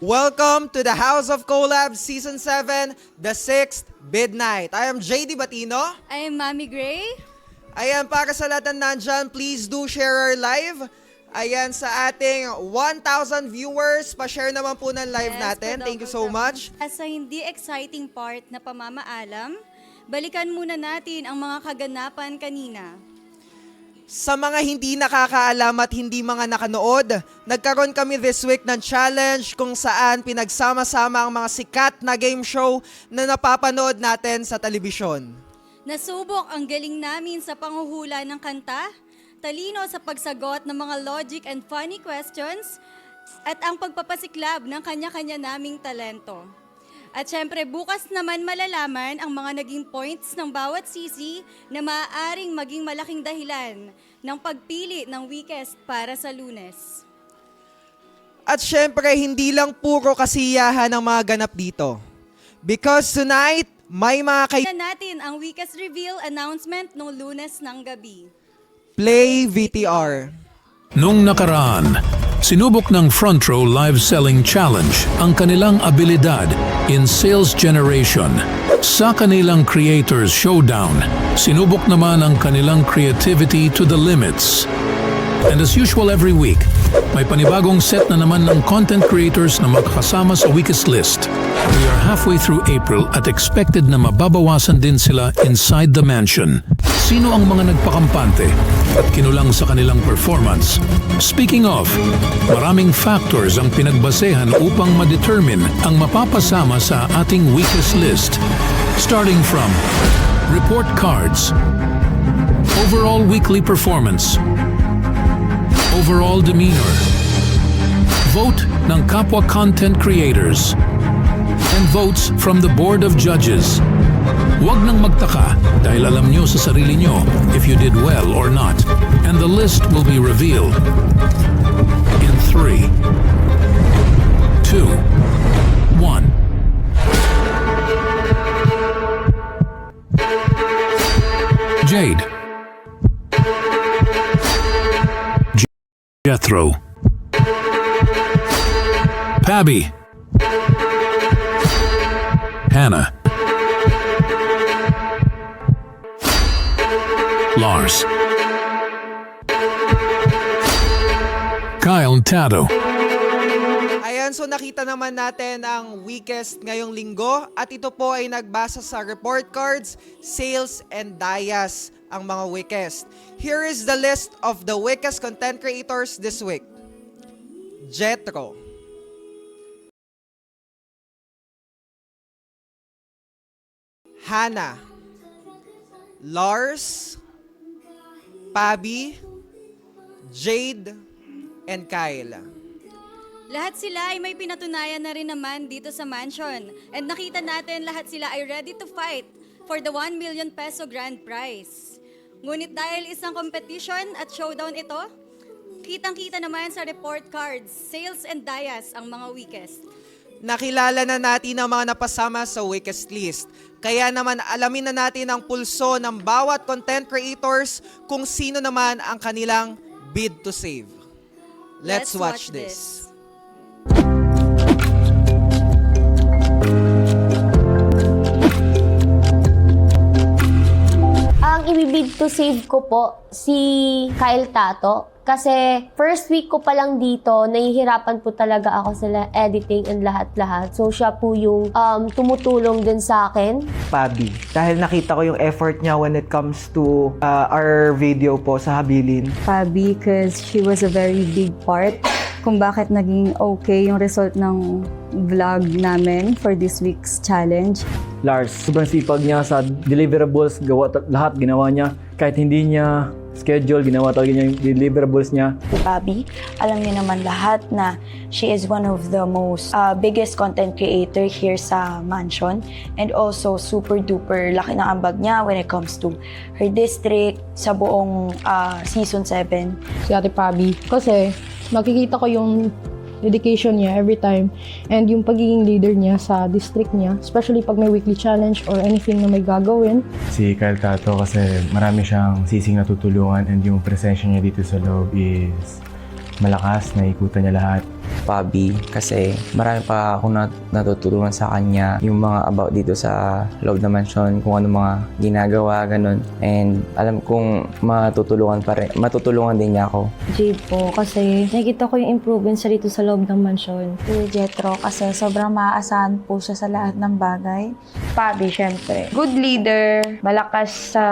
Welcome to the House of Collab Season 7, the 6th Midnight. I am JD Batino. I am Mami Gray. Ayan, para sa lahat na nandyan, please do share our live. Ayan, sa ating 1,000 viewers, pa-share naman po ng live natin. Thank you so much. Sa hindi exciting part na pamamaalam, balikan muna natin ang mga kaganapan kanina. Sa mga hindi nakakaalam at hindi mga nakanood, nagkaroon kami this week ng challenge kung saan pinagsama-sama ang mga sikat na game show na napapanood natin sa telebisyon. Nasubok ang galing namin sa panghuhula ng kanta, talino sa pagsagot ng mga logic and funny questions, at ang pagpapasiklab ng kanya-kanya naming talento. At syempre, bukas naman malalaman ang mga naging points ng bawat sisi na maaaring maging malaking dahilan ng pagpili ng weakest para sa Lunes. At syempre, hindi lang puro kasiyahan ang mga ganap dito. Because tonight, may mga natin ang weakest reveal announcement ng Lunes ng gabi. Play VTR. Nung nakaraan, sinubok ng Front Row Live Selling Challenge ang kanilang abilidad in sales generation. Sa kanilang Creators Showdown, sinubok naman ang kanilang creativity to the limits. And as usual every week, may panibagong set na naman ng content creators na makakasama sa weakest list. We are halfway through April at expected na mababawasan din sila inside the mansion. Sino ang mga nagpakampante at kinulang sa kanilang performance? Speaking of, maraming factors ang pinagbasehan upang ma-determine ang mapapasama sa ating weakest list. Starting from report cards, overall weekly performance, overall demeanor, vote ng kapwa content creators, and votes from the board of judges. Huwag nang magtaka dahil alam nyo sa sarili nyo if you did well or not. And the list will be revealed in 3, 2, 1. Jade, Jethro, Pabby, Hannah, Lars, Kyle Tato. Ayan, so nakita naman natin ang weakest ngayong linggo at ito po ay nagbasa sa report cards, sales, and dayas ang mga weakest. Here is the list of the weakest content creators this week. Jethro, Hannah, Lars, Pabby, Jade, and Kyle. Lahat sila ay may pinatunayan na rin naman dito sa mansion. And nakita natin lahat sila ay ready to fight for the 1 million peso grand prize. Ngunit dahil isang competition at showdown ito, kitang-kita naman sa report cards, sales and dayas ang mga weakest. Nakilala na natin ang mga napasama sa weakest list. Kaya naman alamin na natin ang pulso ng bawat content creators kung sino naman ang kanilang bid to save. Let's watch this. Ang ibibid to save ko po si Kyle Tato. Kasi first week ko pa lang dito, nahihirapan po talaga ako sa editing and lahat-lahat. So siya po yung tumutulong din sa akin. Pabby, dahil nakita ko yung effort niya when it comes to our video po sa Habilin. Pabby, because she was a very big part kung bakit naging okay yung result ng vlog namin for this week's challenge. Lars, sobrang sipag niya sa deliverables, lahat ginawa niya. Kahit hindi niya schedule, ginawa talaga niya yung deliverables niya. Pabby, alam niyo naman lahat na she is one of the most biggest content creator here sa mansion, and also super duper laki ng ambag niya when it comes to her district sa buong season 7. Si Ate Pabby, kasi makikita ko yung dedication niya every time and yung pagiging leader niya sa district niya, especially pag may weekly challenge or anything na may gagawin. Si Kyle Tato kasi marami siyang sising natutulungan and yung presensya niya dito sa loob is malakas, naikutan niya lahat. Pabi, kasi marami pa akong natuturuan sa kanya, yung mga about dito sa loob ng mansion, kung ano mga ginagawa, ganun. And alam kong matutulungan din niya ako. Jade po, kasi nakikita ko yung improvements siya dito sa loob ng mansion. Si Jetro kasi sobrang maaasahan po siya sa lahat ng bagay. Pabi, syempre. Good leader, malakas sa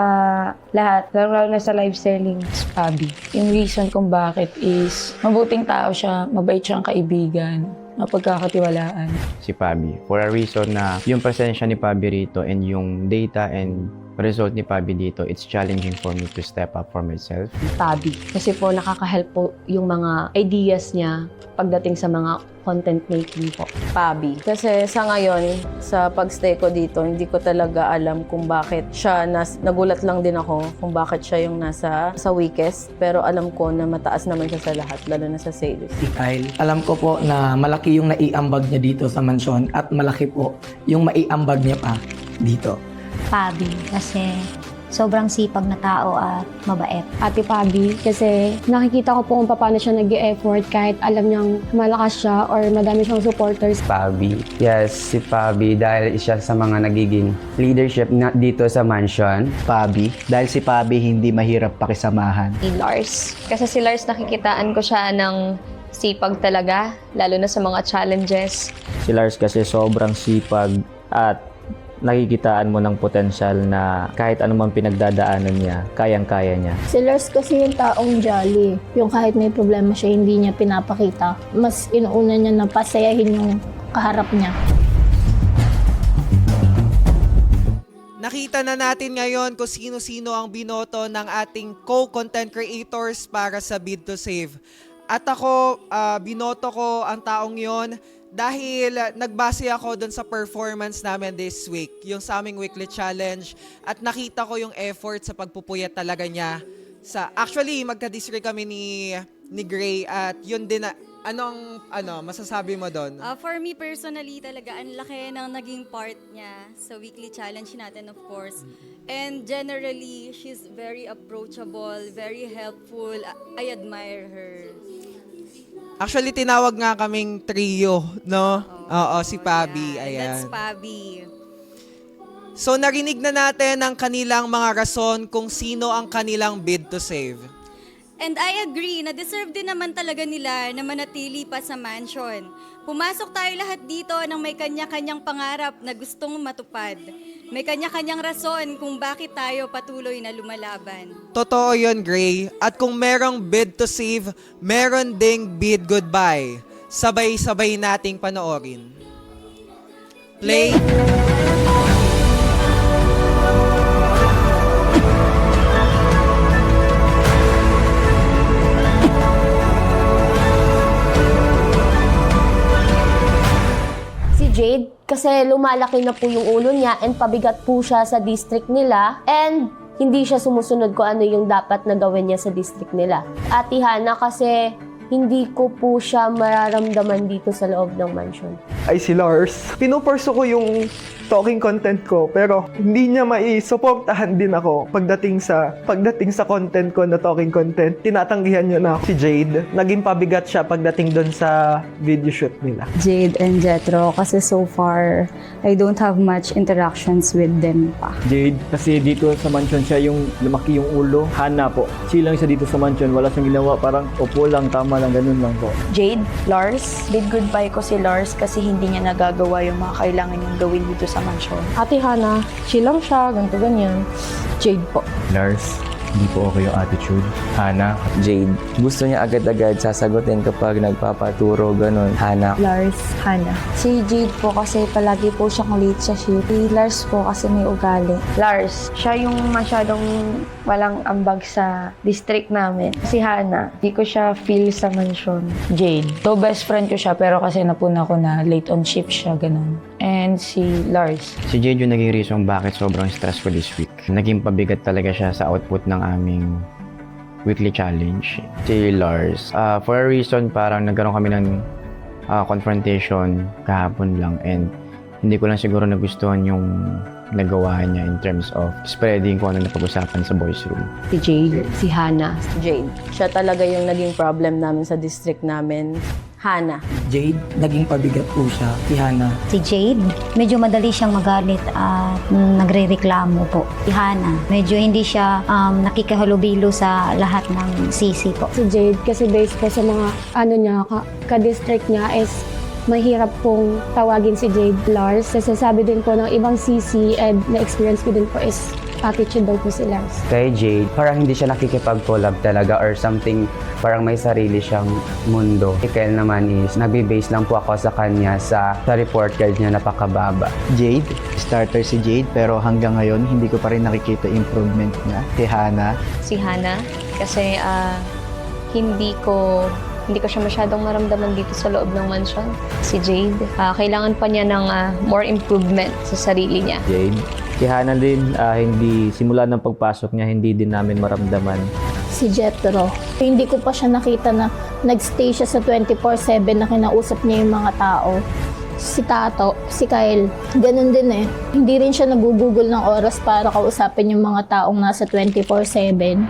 lahat, lalo na sa live selling. Pabi. Yung reason kung bakit is mabuting tao siya, mabait siyang kaibigan, mapagkakatiwalaan. Si Pabi. For a reason na yung presensya ni Pabi rito and yung data and result ni Pabi dito, it's challenging for me to step up for myself. Pabi. Kasi po nakaka-help po yung mga ideas niya pagdating sa mga content making po. Pabi. Kasi sa ngayon, sa pagstay ko dito, hindi ko talaga alam kung bakit siya, nagulat lang din ako kung bakit siya yung nasa weakest. Pero alam ko na mataas naman siya sa lahat, lalo na sa sales. Si Kyle, alam ko po na malaki yung naiambag niya dito sa mansyon at malaki po yung maiambag niya pa dito. Pabi, kasi sobrang sipag na tao at mabait. Ate Pabi, kasi nakikita ko po kung paano siya nag-e-effort kahit alam niyang malakas siya or madami siyang supporters. Pabi. Yes, si Pabi dahil siya sa mga nagiging leadership dito sa mansion. Pabi, dahil si Pabi hindi mahirap pakisamahan. Si Lars. Kasi si Lars nakikitaan ko siya ng sipag talaga, lalo na sa mga challenges. Si Lars kasi sobrang sipag at nakikitaan mo ng potensyal na kahit anumang pinagdadaanan niya, kayang-kaya niya. Si Lars kasi yung taong jolly. Yung kahit may problema siya, hindi niya pinapakita. Mas inuuna niya na pasayahin yung kaharap niya. Nakita na natin ngayon kung sino-sino ang binoto ng ating co-content creators para sa Bid to Save. At ako, binoto ko ang taong yon dahil nagbase ako dun sa performance namin this week, yung sa aming weekly challenge, at nakita ko yung effort sa pagpupuyat talaga niya. Actually, magka-disagree kami ni Gray at yun din na, masasabi mo doon? For me personally talaga, ang laki ng naging part niya sa weekly challenge natin, of course. And generally, she's very approachable, very helpful. I admire her. Actually, tinawag nga kaming trio, no? Oo, si Pabi. Yeah, Ayan. that's Pabi. So, narinig na natin ang kanilang mga rason kung sino ang kanilang bid to save. And I agree na deserve din naman talaga nila na manatili pa sa mansion. Pumasok tayo lahat dito ng may kanya-kanyang pangarap na gustong matupad. May kanya-kanyang rason kung bakit tayo patuloy na lumalaban. Totoo yun, Gray. At kung merong bid to save, meron ding bid goodbye. Sabay-sabay nating panoorin. Play! Jade, kasi lumalaki na po yung ulo niya and pabigat po siya sa district nila and hindi siya sumusunod kung ano yung dapat na gawin niya sa district nila. Ate Hana, kasi hindi ko po siya mararamdaman dito sa loob ng mansion. Ay, si Lars. Pinuperso ko yung talking content ko, pero hindi niya mai-supportahan din ako pagdating sa content ko na talking content. Tinatanggihan niya na ako. Si Jade, naging pabigat siya pagdating doon sa video shoot nila. Jade and Jetro, kasi so far, I don't have much interactions with them pa. Jade, kasi dito sa mansion siya yung lumaki yung ulo. Hana po. Silang siya dito sa mansion, wala siyang ginawa, parang upo lang, tama lang, ganun lang po. Jade, Lars, bid goodbye ko si Lars kasi hindi niya nagagawa yung mga kailangan niyang gawin dito sa mansion. Ate Hana, chill lang siya, ganito ganyan. Jade po. Lars, hindi po okay yung attitude. Hana, Jade, gusto niya agad-agad sasagutin kapag nagpapaturo, ganun. Hana. Lars, Hana. Si Jade po kasi palagi po siyang late sa shift. Si Lars po kasi may ugali. Lars, siya yung masyadong walang ambag sa district namin. Si Hana, di ko siya feel sa mansion. Jade. So, best friend ko siya pero kasi napuna ko na late on shift siya, ganun. And si Lars. si Jade yung naging reason bakit sobrang stress ko this week. Naging pabigat talaga siya sa output ng aming weekly challenge. Si Lars, for a reason parang nagkaroon kami ng confrontation kahapon lang and hindi ko lang siguro nagustuhan yung nagawa niya in terms of spreading kung ano napag-usapan sa boys room. Si Jade, si Hana. Jade, siya talaga yung naging problem namin sa district namin. Hana. Jade, naging pabigat po siya. Si Hana. Si Jade, medyo madali siyang magalit at nagre-reklamo po. Si Hana, medyo hindi siya nakikihalubilo sa lahat ng sisi po. Si Jade, kasi based po sa mga ka-district niya is mahirap pong tawagin si Jade Lars. Sasabi din po ng ibang CC and na-experience ko din po is attitude daw po si Lars. Kay Jade, parang hindi siya nakikipag-collab talaga or something, parang may sarili siyang mundo. Kyle naman is, nagbe-base lang po ako sa kanya sa report card niya napakababa. Jade, starter si Jade, pero hanggang ngayon, hindi ko pa rin nakikita improvement niya. Si Hana. Si Hana, kasi hindi ko siya masyadong maramdaman dito sa loob ng mansion. Si Jade, kailangan pa niya ng more improvement sa sarili niya. Jade, si Hana din, hindi, simula ng pagpasok niya, hindi din namin maramdaman. Si Jethro, hindi ko pa siya nakita na nagstay siya sa 24/7 na kinausap niya yung mga tao. Si Tato, si Kyle, ganun din eh. Hindi rin siya nagugugol ng oras para kausapin yung mga taong nasa 24/7.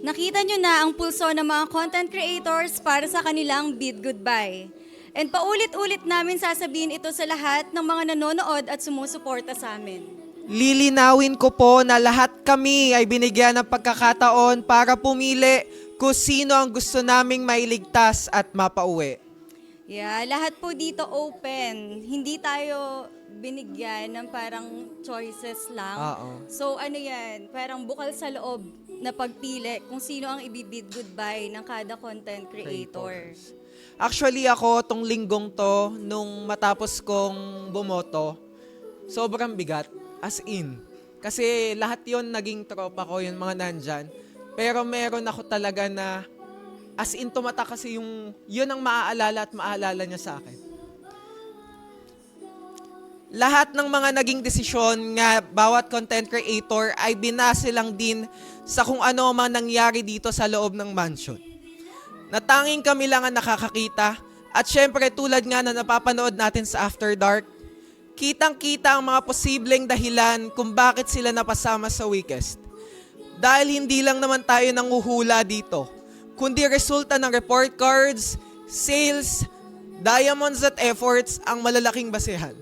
Nakita nyo na ang pulso ng mga content creators para sa kanilang bid goodbye. And paulit-ulit namin sasabihin ito sa lahat ng mga nanonood at sumusuporta sa amin. Lilinawin ko po na lahat kami ay binigyan ng pagkakataon para pumili kung sino ang gusto naming mailigtas at mapauwi. Yeah, lahat po dito open. Hindi tayo binigyan ng parang choices lang. So yan, parang bukal sa loob na pagpili kung sino ang ibibid goodbye ng kada content creator. Actually ako, tong linggong to, nung matapos kong bumoto, sobrang bigat. As in. Kasi lahat yon naging tropa ko, yung mga nandyan. Pero meron ako talaga na, as in tumatak kasi yun ang maaalala at maaalala niya sa akin. Lahat ng mga naging desisyon nga bawat content creator ay binase lang din sa kung ano man nangyari dito sa loob ng mansion. Natanging kami lang ang nakakakita at syempre tulad nga na napapanood natin sa After Dark, kitang-kita ang mga posibleng dahilan kung bakit sila napasama sa weakest. Dahil hindi lang naman tayo nanguhula dito, kundi resulta ng report cards, sales, diamonds at efforts ang malalaking basehan.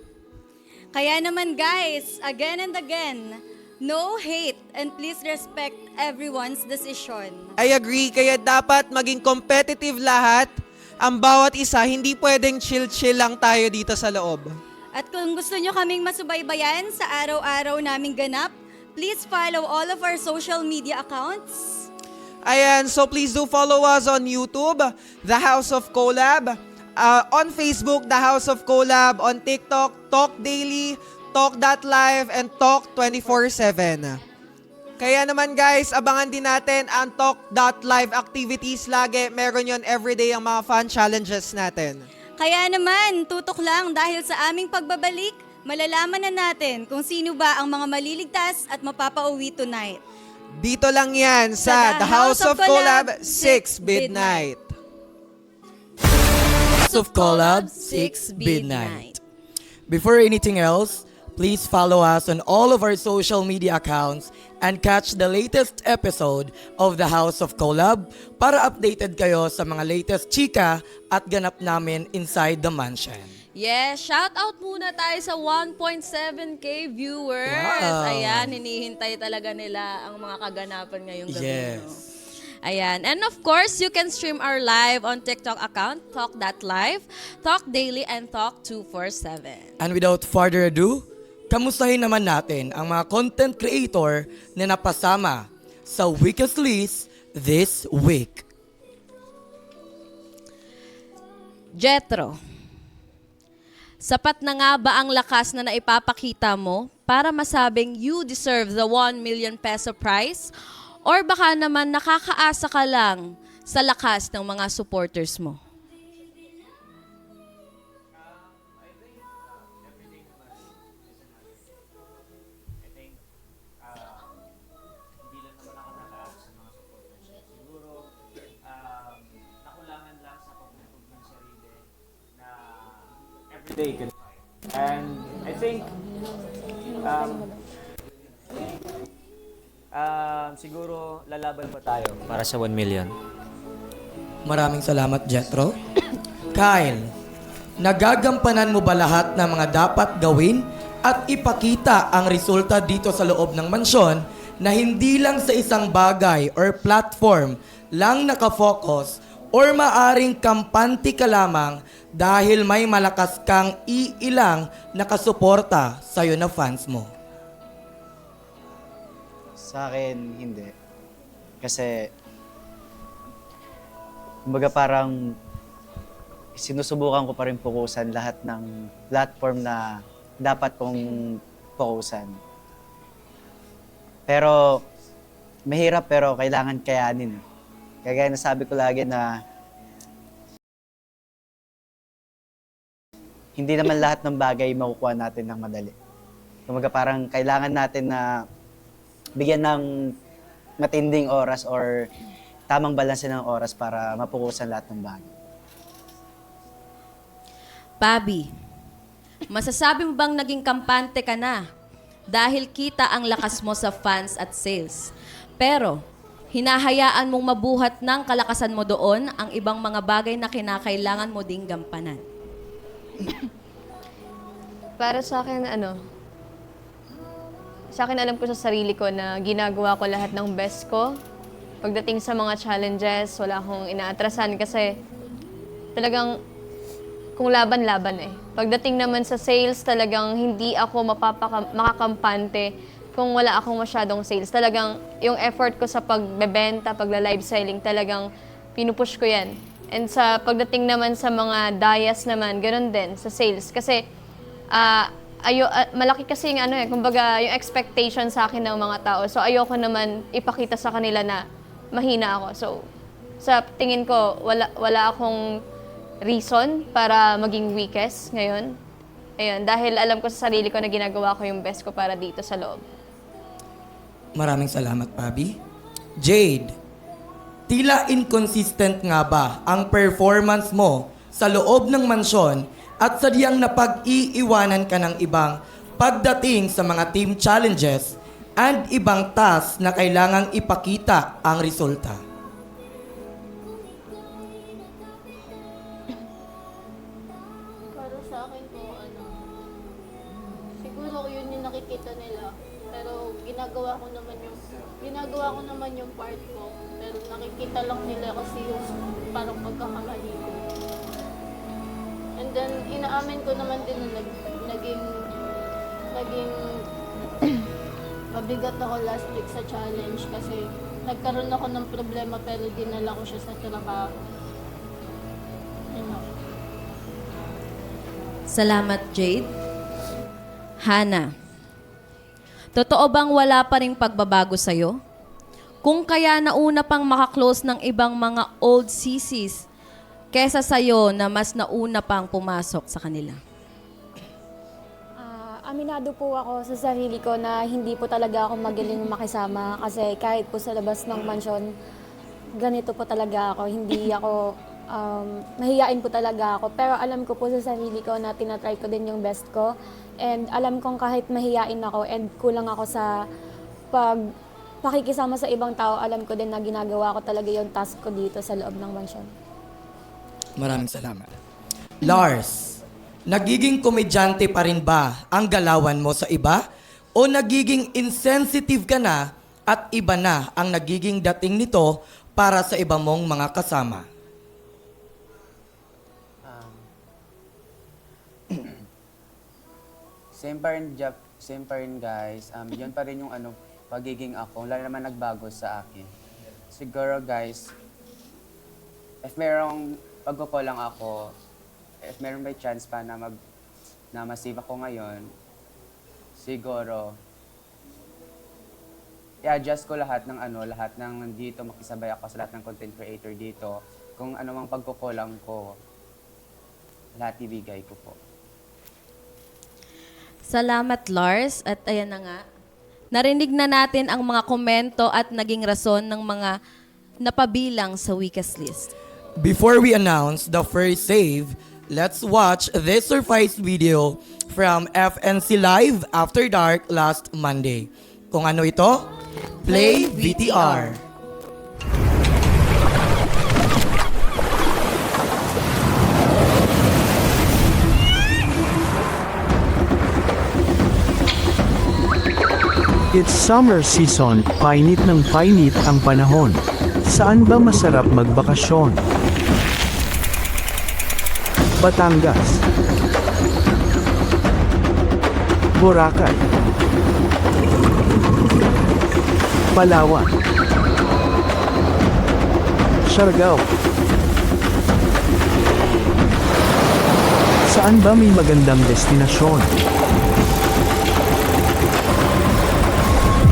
Kaya naman guys, again and again, no hate and please respect everyone's decision. I agree, kaya dapat maging competitive lahat. Ang bawat isa, hindi pwedeng chill-chill lang tayo dito sa loob. At kung gusto nyo kaming masubaybayan sa araw-araw naming ganap, please follow all of our social media accounts. Ayan, so please do follow us on YouTube, The House of Collab, on Facebook, The House of Collab, on TikTok, Talk Daily, Talk.live, and Talk 24/7. Kaya naman guys, abangan din natin ang Talk.live activities lagi. Meron yon everyday ang mga fun challenges natin. Kaya naman, tutok lang dahil sa aming pagbabalik, malalaman na natin kung sino ba ang mga maliligtas at mapapauwi tonight. Dito lang yan sa The House of Collab, 6 midnight. House of Collab, 6 midnight. Before anything else, please follow us on all of our social media accounts and catch the latest episode of The House of Collab para updated kayo sa mga latest chika at ganap namin inside the mansion. Yes, shout out muna tayo sa 1.7k viewers. Wow. Ayan, hinihintay talaga nila ang mga kaganapan ngayong gabi. Yes. No? Ayan. And of course, you can stream our live on TikTok account, Talk.live, Talk Daily, and Talk 247. And without further ado, kamustahin naman natin ang mga content creator na napasama sa Weakest List this week. Jethro, sapat na nga ba ang lakas na naipapakita mo para masabing you deserve the 1 million peso prize? Or baka naman nakakaasa ka lang sa lakas ng mga supporters mo? And I think Siguro lalaban pa tayo para sa 1 million. Maraming salamat, Jethro. Kyle, nagagampanan mo ba lahat ng mga dapat gawin at ipakita ang resulta dito sa loob ng mansyon na hindi lang sa isang bagay or platform lang nakafocus or maaring kampante ka lamang dahil may malakas kang iilang nakasuporta sa'yo na fans mo? Sa akin, hindi. Kasi, kumbaga parang sinusubukan ko pa rin fokusan lahat ng platform na dapat kong fokusan. Pero, mahirap pero kailangan kayanin. Kaya nasabi ko lagi na hindi naman lahat ng bagay makukuha natin ng madali. Kumbaga parang kailangan natin na bigyan ng matinding oras or tamang balanse ng oras para mapukusan lahat ng bagay. Bobby, masasabi mo bang naging kampante ka na dahil kita ang lakas mo sa fans at sales? Pero, hinahayaan mong mabuhat ng kalakasan mo doon ang ibang mga bagay na kinakailangan mo ding gampanan. Para sa akin, sa akin alam ko sa sarili ko na ginagawa ko lahat ng best ko. Pagdating sa mga challenges, wala akong inaatrasan kasi talagang kung laban-laban eh. Pagdating naman sa sales, talagang hindi ako makakampante kung wala akong masyadong sales. Talagang yung effort ko sa pagbebenta, pagla-live selling, talagang pinupush ko yan. And sa pagdating naman sa mga dayas naman, ganun din sa sales. Kasi malaki kasi yung kumbaga yung expectation sa akin ng mga tao. So ayoko naman ipakita sa kanila na mahina ako. So sa tingin ko, wala akong reason para maging weakest ngayon. Ayun, dahil alam ko sa sarili ko na ginagawa ko yung best ko para dito sa loob. Maraming salamat, Bobby. Jade, tila inconsistent nga ba ang performance mo sa loob ng mansyon at sadyang napag-iiwanan ka ng ibang pagdating sa mga team challenges and ibang tasks na kailangang ipakita ang resulta? Para sa akin po, siguro yun yung nakikita nila. Pero ginagawa ko naman yung part ko. Pero nakikita lang nila kasi yung parang pagkakamali ko. And then, inaamin ko naman din na naging mabigat ako last week sa challenge kasi nagkaroon ako ng problema pero dinala ko siya sa trabaho. Salamat, Jade. Hana, totoo bang wala pa ring pagbabago sa'yo? Kung kaya nauna pang makaklose ng ibang mga old sisis kesa sa'yo na mas nauna pang pumasok sa kanila? Aminado po ako sa sarili ko na hindi po talaga ako magaling makisama kasi kahit po sa labas ng mansyon, ganito po talaga ako. Hindi ako, mahihain po talaga ako. Pero alam ko po sa sarili ko na tinatry ko din yung best ko. And alam kong kahit mahihain ako and kulang ako sa pakikisama sa ibang tao, alam ko din na ginagawa ko talaga yung task ko dito sa loob ng mansyon. Maraming salamat. Lars, nagiging komedyante pa rin ba ang galawan mo sa iba? O nagiging insensitive ka na at iba na ang nagiging dating nito para sa iba mong mga kasama? Same pa rin guys. Yun pa rin yung pagiging ako. Wala naman nagbago sa akin. Siguro guys, if merong pagkukulang ako, if meron may chance pa na ma-save ako ngayon, siguro, i-adjust ko lahat ng dito, makisabay ako sa lahat ng content creator dito. Kung ano mang pagkukulang ko, lahat ibigay ko po. Salamat, Lars. At ayan na nga, narinig na natin ang mga komento at naging rason ng mga napabilang sa weakest list. Before we announce the first save, let's watch this surprise video from FNC Live After Dark last Monday. Kung ano ito? Play VTR. It's summer season, painit ng painit ang panahon. Saan ba masarap magbakasyon? Batangas, Boracay, Palawan, Siargao. Saan ba may magandang destinasyon?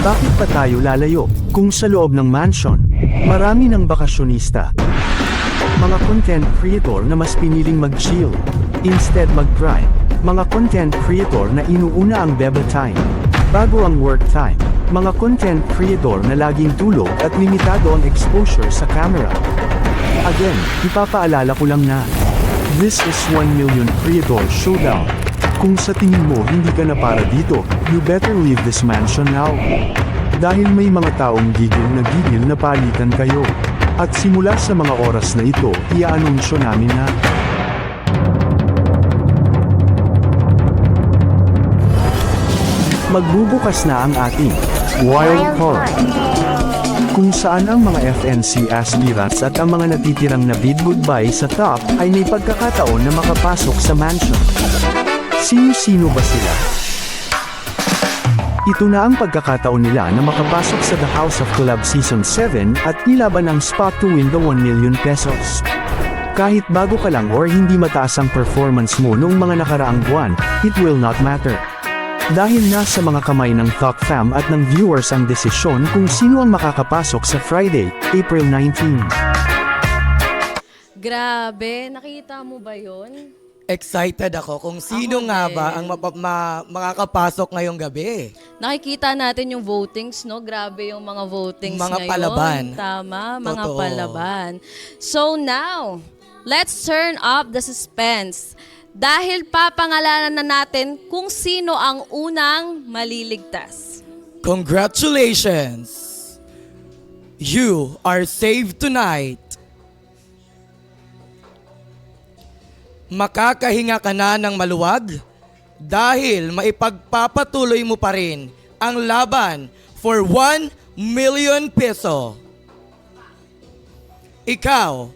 Bakit pa tayo lalayo kung sa loob ng mansion? Marami ng bakasyonista. Mga content creator na mas piniling mag-chill, instead mag-grind. Mga content creator na inuuna ang beba time, bago ang work time. Mga content creator na laging tulog at limitado ang exposure sa camera. Again, ipapaalala ko lang na, this is 1 million creator showdown. Kung sa tingin mo hindi ka na para dito, you better leave this mansion now. Dahil may mga taong gigil na palitan kayo. At simula sa mga oras na ito, i-anunsyo namin na magbubukas na ang ating wild card. Kung saan ang mga FNC aspirants at ang mga natitirang na bid goodbye sa top ay may pagkakataon na makapasok sa mansion. Sino-sino ba sila? Ito na ang pagkakataon nila na makapasok sa The House of Collab Season 7 at ilaban ang spot to win the 1 million pesos. Kahit bago ka lang or hindi mataas ang performance mo noong mga nakaraang buwan, it will not matter. Dahil nasa mga kamay ng Talk Fam at ng viewers ang desisyon kung sino ang makakapasok sa Friday, April 19. Grabe, nakita mo ba yun? Excited ako kung sino nga ba ang makakapasok ngayong gabi. Nakikita natin yung votings, no? Grabe yung mga votings Mga ngayon. palaban. Tama, mga Totoo. palaban. So now, let's turn up the suspense. Dahil papangalanan na natin kung sino ang unang maliligtas. Congratulations! You are saved tonight. Makakahinga ka na ng maluwag dahil maipagpapatuloy mo pa rin ang laban for 1 million peso. Ikaw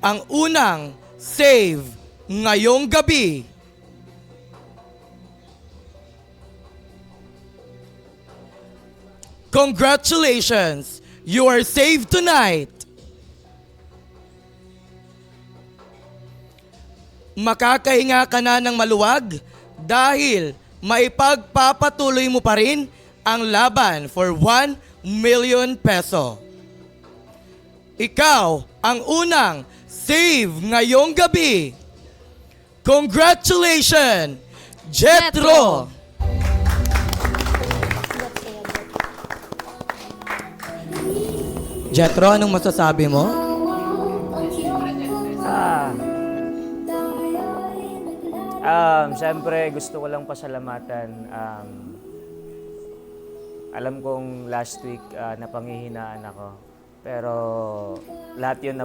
ang unang save ngayong gabi. Congratulations! You are saved tonight. Makakahinga ka na ng maluwag dahil maipagpapatuloy mo pa rin ang laban for 1 million peso. Ikaw ang unang save ngayong gabi. Congratulations, Jetro! Jetro, anong masasabi mo? Siyempre, gusto ko lang pasalamatan. Alam kong last week napanghihinaan ako. Pero lahat yun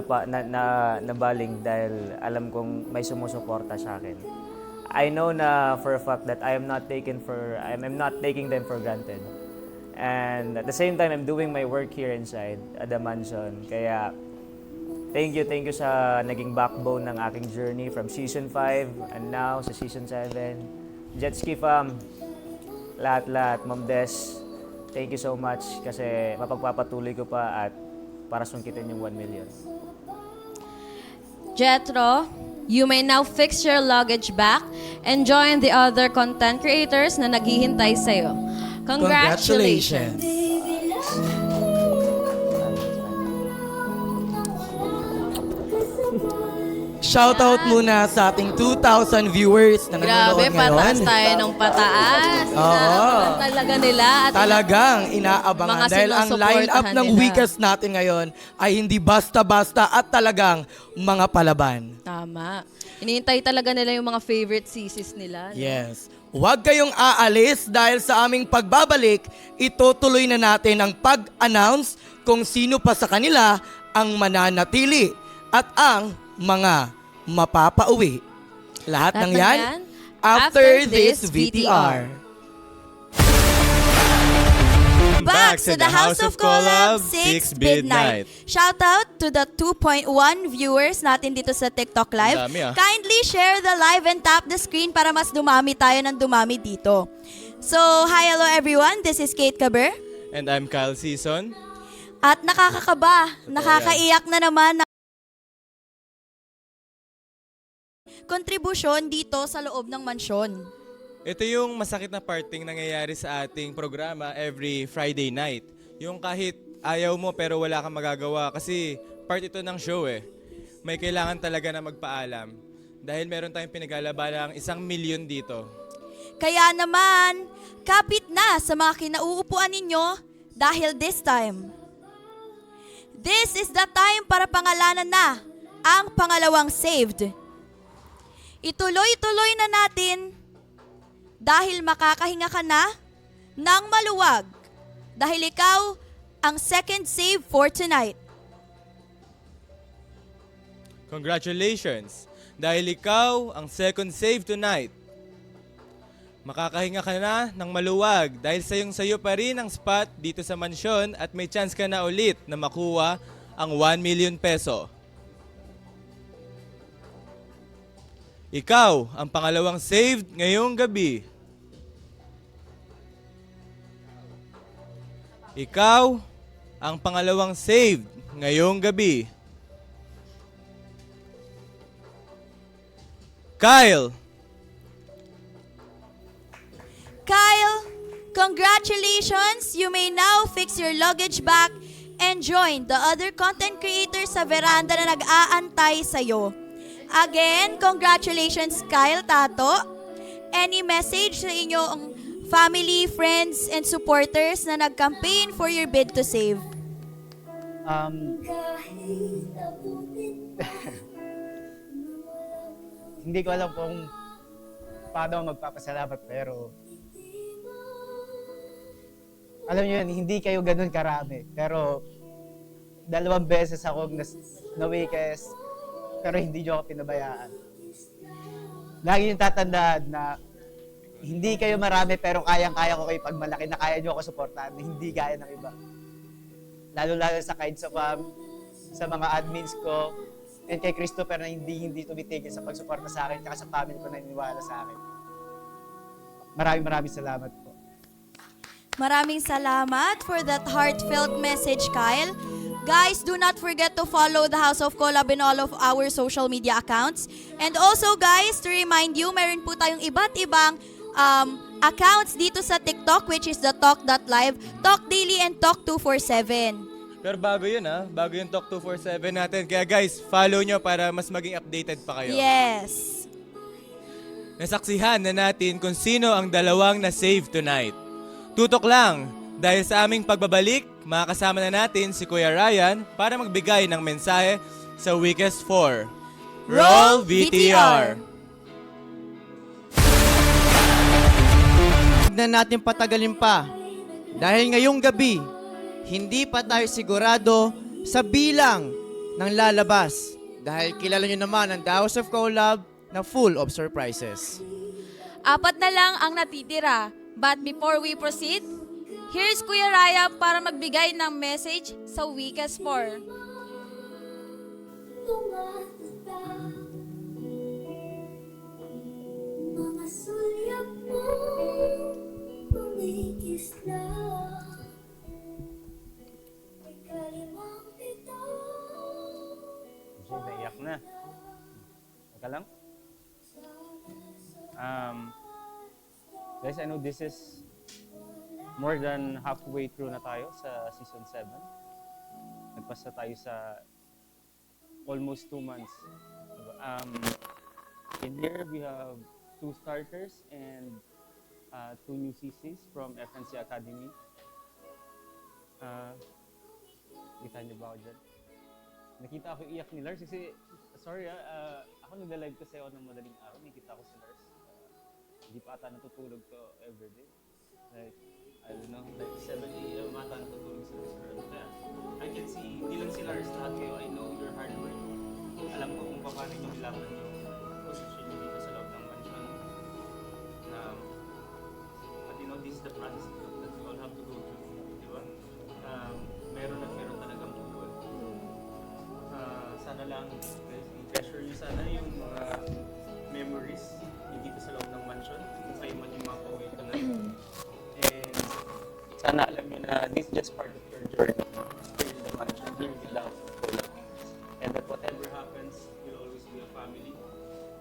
nabaling dahil alam kong may sumusuporta sa akin. I know na for a fact that I'm not taking them for granted. And at the same time, I'm doing my work here inside at the mansion. Kaya thank you sa naging backbone ng aking journey from Season 5 and now sa Season 7. Jetski Fam, lahat, Ma'am Des, thank you so much kasi mapagpapatuloy ko pa at para sungkitin yung 1 million. Jetro, you may now fix your luggage back and join the other content creators na naghihintay sa'yo. Congratulations! Shoutout muna sa ating 2,000 viewers na nanonood Grabe, ngayon. pataas tayo ng pataas. Inaabangan talaga nila. At Talagang inaabangan mga dahil ang line-up ng sinusuportahan weekest natin ngayon ay hindi basta-basta at talagang mga palaban. Tama. Hinihintay talaga nila yung mga favorite sisis nila. No? Yes. Huwag kayong aalis dahil sa aming pagbabalik, itutuloy na natin ang pag-announce kung sino pa sa kanila ang mananatili at ang mga mapapauwi. Lahat ng yan after this VTR. Back to the House of Collab, 6 Midnight. Shout out to the 2.1 viewers natin dito sa TikTok Live. Dami, ah. Kindly share the live and tap the screen para mas dumami tayo ng dumami dito. So, hi, hello everyone. This is Kate Caber. And I'm Kyle Season. At nakakakaba, nakakaiyak na naman na kontribusyon dito sa loob ng mansyon. Ito yung masakit na parting nangyayari sa ating programa every Friday night. Yung kahit ayaw mo pero wala kang magagawa kasi part ito ng show eh. May kailangan talaga na magpaalam dahil meron tayong pinaglalaban ng 1 million dito. Kaya naman, kapit na sa mga kinauupuan ninyo dahil this is the time para pangalanan na ang pangalawang saved. Ituloy-tuloy na natin dahil makakahinga ka na ng maluwag dahil ikaw ang second save for tonight. Congratulations! Dahil ikaw ang second save tonight. Makakahinga ka na ng maluwag dahil sayo pa rin ang spot dito sa mansyon at may chance ka na ulit na makuha ang 1 million peso. Ikaw ang pangalawang saved ngayong gabi. Ikaw ang pangalawang saved ngayong gabi. Kyle! Kyle, congratulations! You may now fix your luggage back and join the other content creators sa veranda na nag-aantay sa'yo. Again, congratulations Kyle Tato. Any message sa inyong family, friends, and supporters na nag-campaign for your bid to save? Hindi ko alam kung paano magpapasalamat pero alam niyo yun, hindi kayo ganun karami. Pero 2 beses akong na-weakest pero hindi niyo ako pinabayaan. Lagi yung tatandaan na hindi kayo marami pero kayang-kaya ko kayo pag malaki na kaya niyo ako suportahan. Hindi gaya ng iba. Lalo-lalo sa Kids of sa mga admins ko, and kay Christopher na hindi tumitigil sa pagsuporta sa akin at sa family ko na iniwala sa akin. Maraming salamat po. Maraming salamat for that heartfelt message, Kyle. Guys, do not forget to follow the House of Collab in all of our social media accounts. And also, guys, to remind you, meron po tayong iba't ibang accounts dito sa TikTok, which is the Talk.live, Talk Daily, and Talk 247. Pero bago yun bago yung Talk 247 natin. Kaya guys, follow nyo para mas maging updated pa kayo. Yes. Nasaksihan na natin kung sino ang dalawang na-save tonight. Tutok lang, dahil sa aming pagbabalik, makakasama na natin si Kuya Ryan para magbigay ng mensahe sa Weakest 4. Roll VTR! Huwag na natin patagalin pa dahil ngayong gabi, hindi pa tayo sigurado sa bilang ng lalabas dahil kilala nyo naman ang The House of Collab na full of surprises. 4 na lang ang natitira. But before we proceed, here's Kuya Raya para magbigay ng message sa Weakest 4. Mga sulyap mo, kumikisla. Ikalimang ito. Naiyak na. Teka lang. Guys, I know this is more than halfway through na tayo sa season 7. Nagpasa tayo sa almost 2 months. In here, we have 2 starters and 2 new CCs from FNC Academy. Kita niyo ba ako dyan? Nakita ako iyak ni Lars kasi Sorry ako nagla-live kasi ako ng madaling araw. Nakikita ko si Lars. Hindi pa ata natutulog to everyday. Like, I don't know, like 7 a.m. ata natutulog si Lars. Pero kaya, I can see, hindi lang si Lars, lahat kayo, I know your hard work. Alam ko kung paano nyo kailangan yung position nyo dito sa loob ng mansion. But you know, this is the process that we all have to go through. Di ba? Meron at meron talagang bukol. Sana lang, i-treasure nyo sana yung mga memories yung dito sa loob ng mansion. Kung kayo man yung makauwi ito na. And sana alam nyo na this is just part of your journey. Here in the mansion, here in the love. And that whatever happens, you'll always be a family.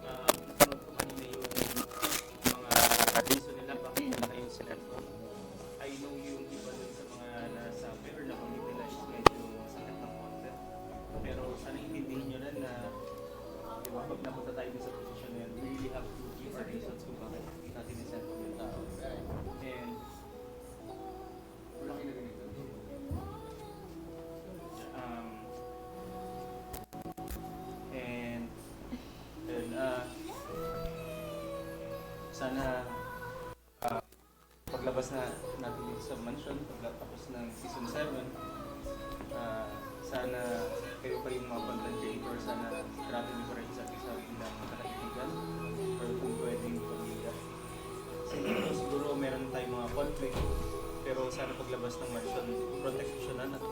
Napanood ko kanina yung mga reason nila bakit nila kayo sinerto. I know yung iba dun sa mga nasabi or nakamit nila is medyo sakit ng konti. Pero sana intindihin nyo na diba, pag napunta tayo sa posisyon na yan, we really have to give our reasons kung bakit natin isento yung tao. And wala kayo na ganito. Sana paglabas na natin dito sa mansion, pagkatapos ng season 7, sana kayo pa yung mga content creator, sana grabe nyo pa rin isa't isa bilang kaibigan or kung pwedeng pamilya. Siguro meron tayong mga conflict, pero sana paglabas ng mansion, proteksyonan at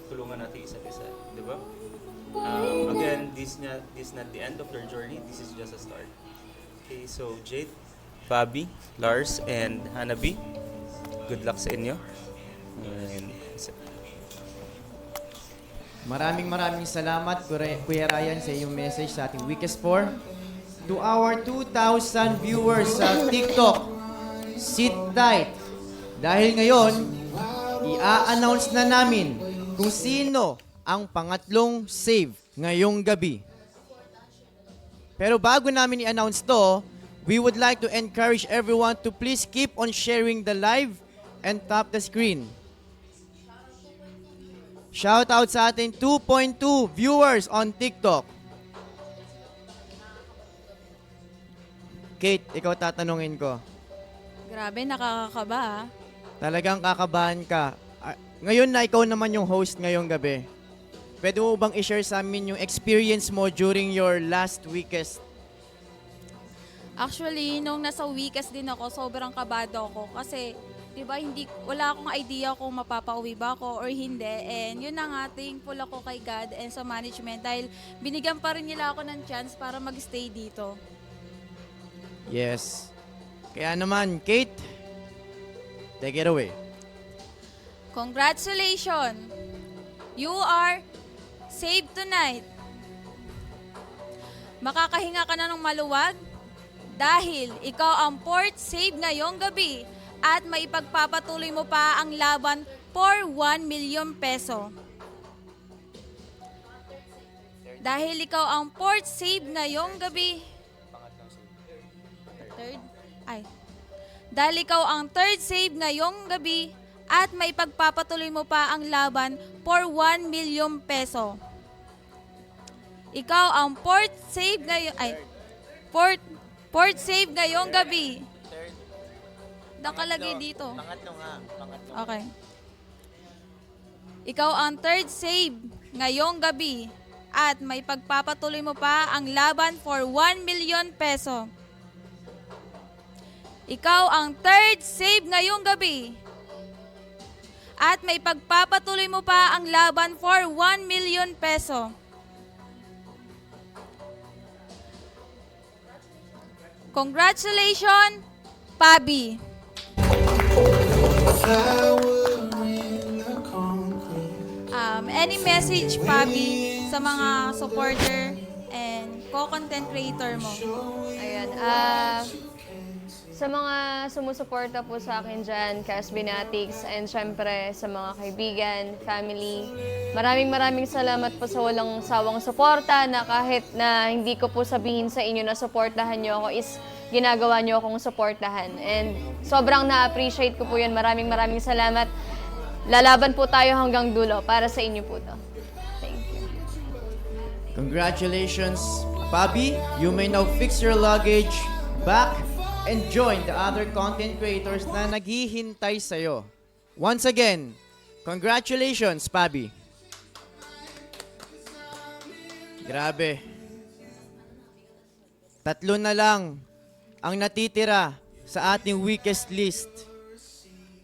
tulungan natin isa't isa, di ba? Again, this is not the end of your journey, this is just a start. Okay, so Jade, Fabi, Lars, and Hanabi, good luck sa inyo. And Maraming salamat, Kuya Ryan, sa iyong message sa ating Weakest 4. To our 2,000 viewers sa TikTok, sit tight. Dahil ngayon, i-announce na namin kung sino ang pangatlong save ngayong gabi. Pero bago namin i-announce to, we would like to encourage everyone to please keep on sharing the live and tap the screen. Shout out sa ating 2.2 viewers on TikTok. Kate, ikaw tatanungin ko. Grabe, nakakakaba. Talagang kakabahan ka. Ngayon na ikaw naman yung host ngayong gabi. Pwede mo bang i-share sa amin yung experience mo during your last weekest? Actually, nung nasa weekest din ako, sobrang kabado ako kasi 'di ba, wala akong idea kung mapapauwi ba ako or hindi. And yun na nga, thankful ako kay God and sa management dahil binigyan pa rin nila ako ng chance para mag-stay dito. Yes. Kaya naman, Kate, take it away. Congratulations! You are saved tonight. Makakahinga ka na ng maluwag dahil ikaw ang fourth save ngayong gabi at maipagpapatuloy mo pa ang laban for 1 million peso. Dahil ikaw ang fourth save ngayong gabi. Dahil ikaw ang third save ngayong gabi at maipagpapatuloy mo pa ang laban for 1 million peso. Ikaw ang fourth save ngayong gabi. Nakalagay dito. Pangatlo nga. Okay. Ikaw ang third save ngayong gabi at may pagpapatuloy mo pa ang laban for 1 million peso. Ikaw ang third save ngayong gabi at may pagpapatuloy mo pa ang laban for 1 million peso. Congratulations, Pabi! Any message, Pabi, sa mga supporter and co-content creator mo? Ayan. Sa mga sumusuporta po sa akin dyan, Cast Binatics, and syempre sa mga kaibigan, family, maraming salamat po sa walang sawang suporta na kahit na hindi ko po sabihin sa inyo na suportahan nyo ako is ginagawa nyo akong suportahan. And sobrang na-appreciate ko po yun. Maraming salamat. Lalaban po tayo hanggang dulo para sa inyo po to. Thank you. Congratulations, Bobby. You may now fix your luggage back and join the other content creators na naghihintay sa'yo. Once again, congratulations, Bobby. Grabe. 3 na lang ang natitira sa ating weakest list.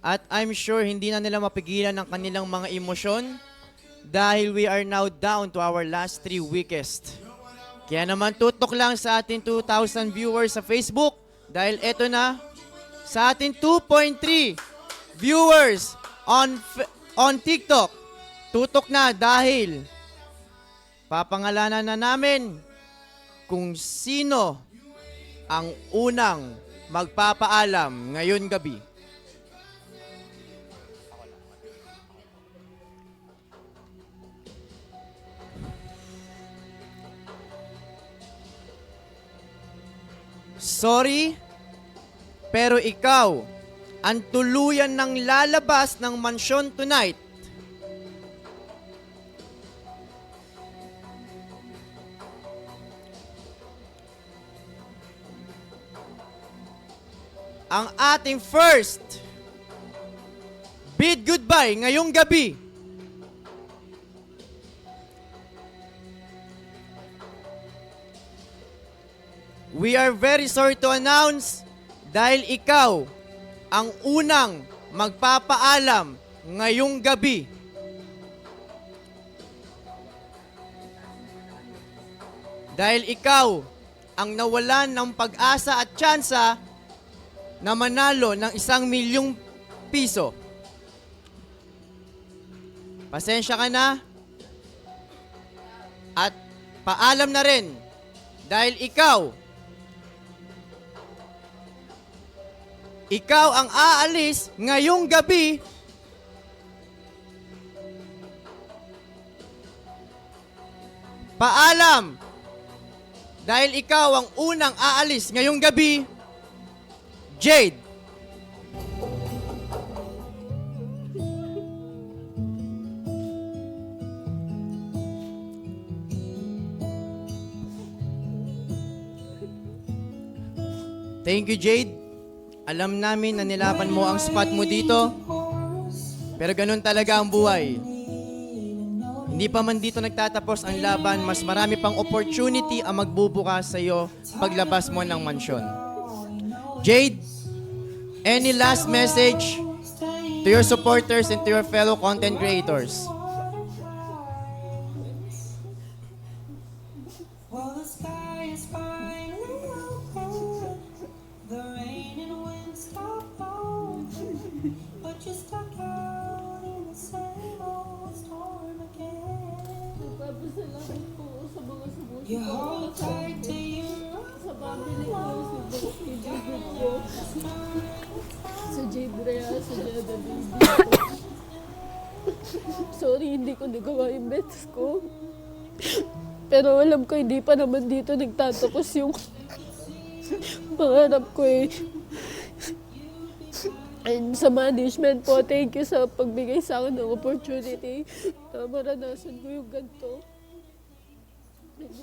At I'm sure hindi na nila mapigilan ang kanilang mga emosyon dahil we are now down to our last 3 weakest. Kaya naman tutok lang sa ating 2,000 viewers sa Facebook dahil eto na sa ating 2.3 viewers on TikTok. Tutok na dahil papangalanan na namin kung sino ang unang magpapaalam ngayon gabi. Sorry, pero ikaw ang tuluyan ng lalabas ng mansyon tonight. Ang ating first bid goodbye ngayong gabi. We are very sorry to announce dahil ikaw ang unang magpapaalam ngayong gabi. Dahil ikaw ang nawalan ng pag-asa at tsansa na manalo ng 1,000,000 piso. Pasensya ka na at paalam na rin dahil ikaw ang aalis ngayong gabi paalam dahil ikaw ang unang aalis ngayong gabi, Jade. Thank you, Jade. Alam namin na nilaban mo ang spot mo dito. Pero ganun talaga ang buhay. Hindi pa man dito nagtatapos ang laban, mas marami pang opportunity ang magbubukas sa iyo paglabas mo ng mansyon. Jade, any last message to your supporters and to your fellow content creators? You hold tight to you. Sa family ko, si Jibrit ko. Sa Jibrea, sa Jada Baby ko. Sorry, hindi ko nagawa yung bets ko. Pero alam ko, hindi pa naman dito nagtatapos yung pangarap ko eh. And sa management po, thank you sa pagbigay sa akin ng opportunity na maranasan ko yung ganito.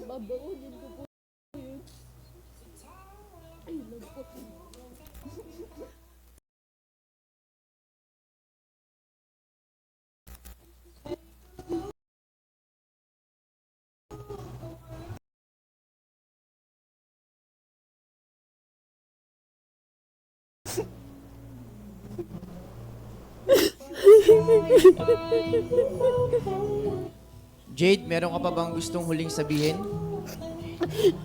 Babaunin ko po yun. Ay, lang po. Jade, meron ka pa bang gustong huling sabihin?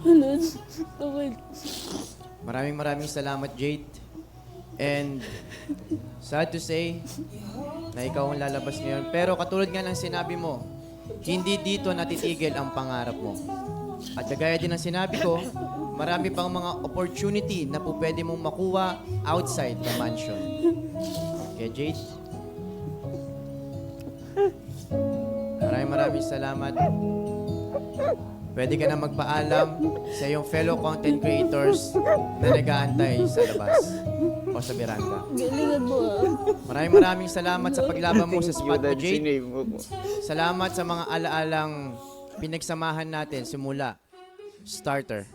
Wala. Okay. Maraming salamat, Jade. And sad to say na ikaw ang lalabas ngayon. Pero katulad nga ng sinabi mo, hindi dito natitigil ang pangarap mo. At kagaya din ng sinabi ko, marami pang mga opportunity na po pwede mong makuha outside the mansion. Kaya Jade, maraming salamat. Pwede ka na magpaalam sa iyong fellow content creators na nag-aantay sa labas o sa veranda. Galingan mo ah. Maraming salamat sa paglaban mo sa spot mo, Jade. Salamat sa mga alaalang pinagsamahan natin simula starter.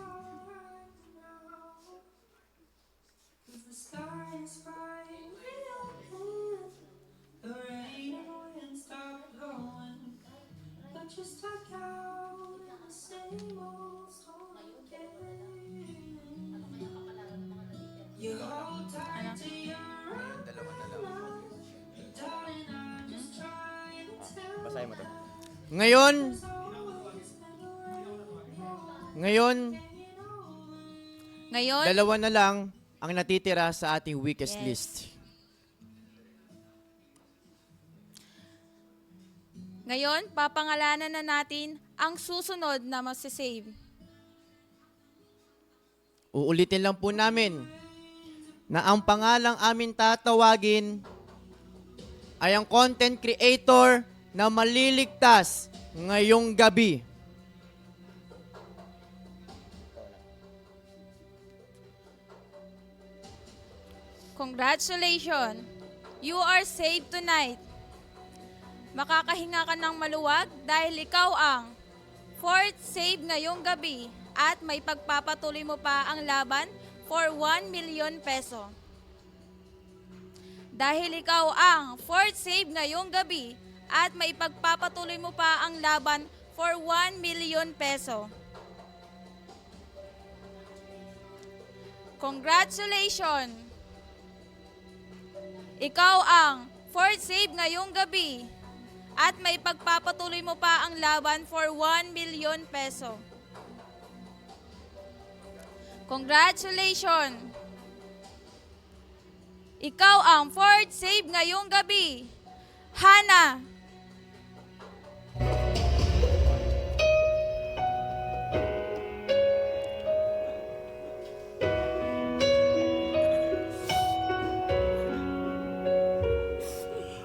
Basahin mo to. Ngayon, dalawa na lang ang natitira sa ating weakest list. Ngayon, papangalanan na natin ang susunod na masisave. Uulitin lang po namin na ang pangalang amin tatawagin ay ang content creator na maliligtas ngayong gabi. Congratulations! You are saved tonight. Makakahinga ka ng maluwag dahil ikaw ang fourth save ngayong gabi at may pagpapatuloy mo pa ang laban for 1 million peso. Dahil ikaw ang fourth save ngayong gabi at may pagpapatuloy mo pa ang laban for 1 million peso. Congratulations! Ikaw ang fourth save ngayong gabi at may pagpapatuloy mo pa ang laban for 1 million peso. Congratulations! Ikaw ang fourth save ngayong gabi. Hana!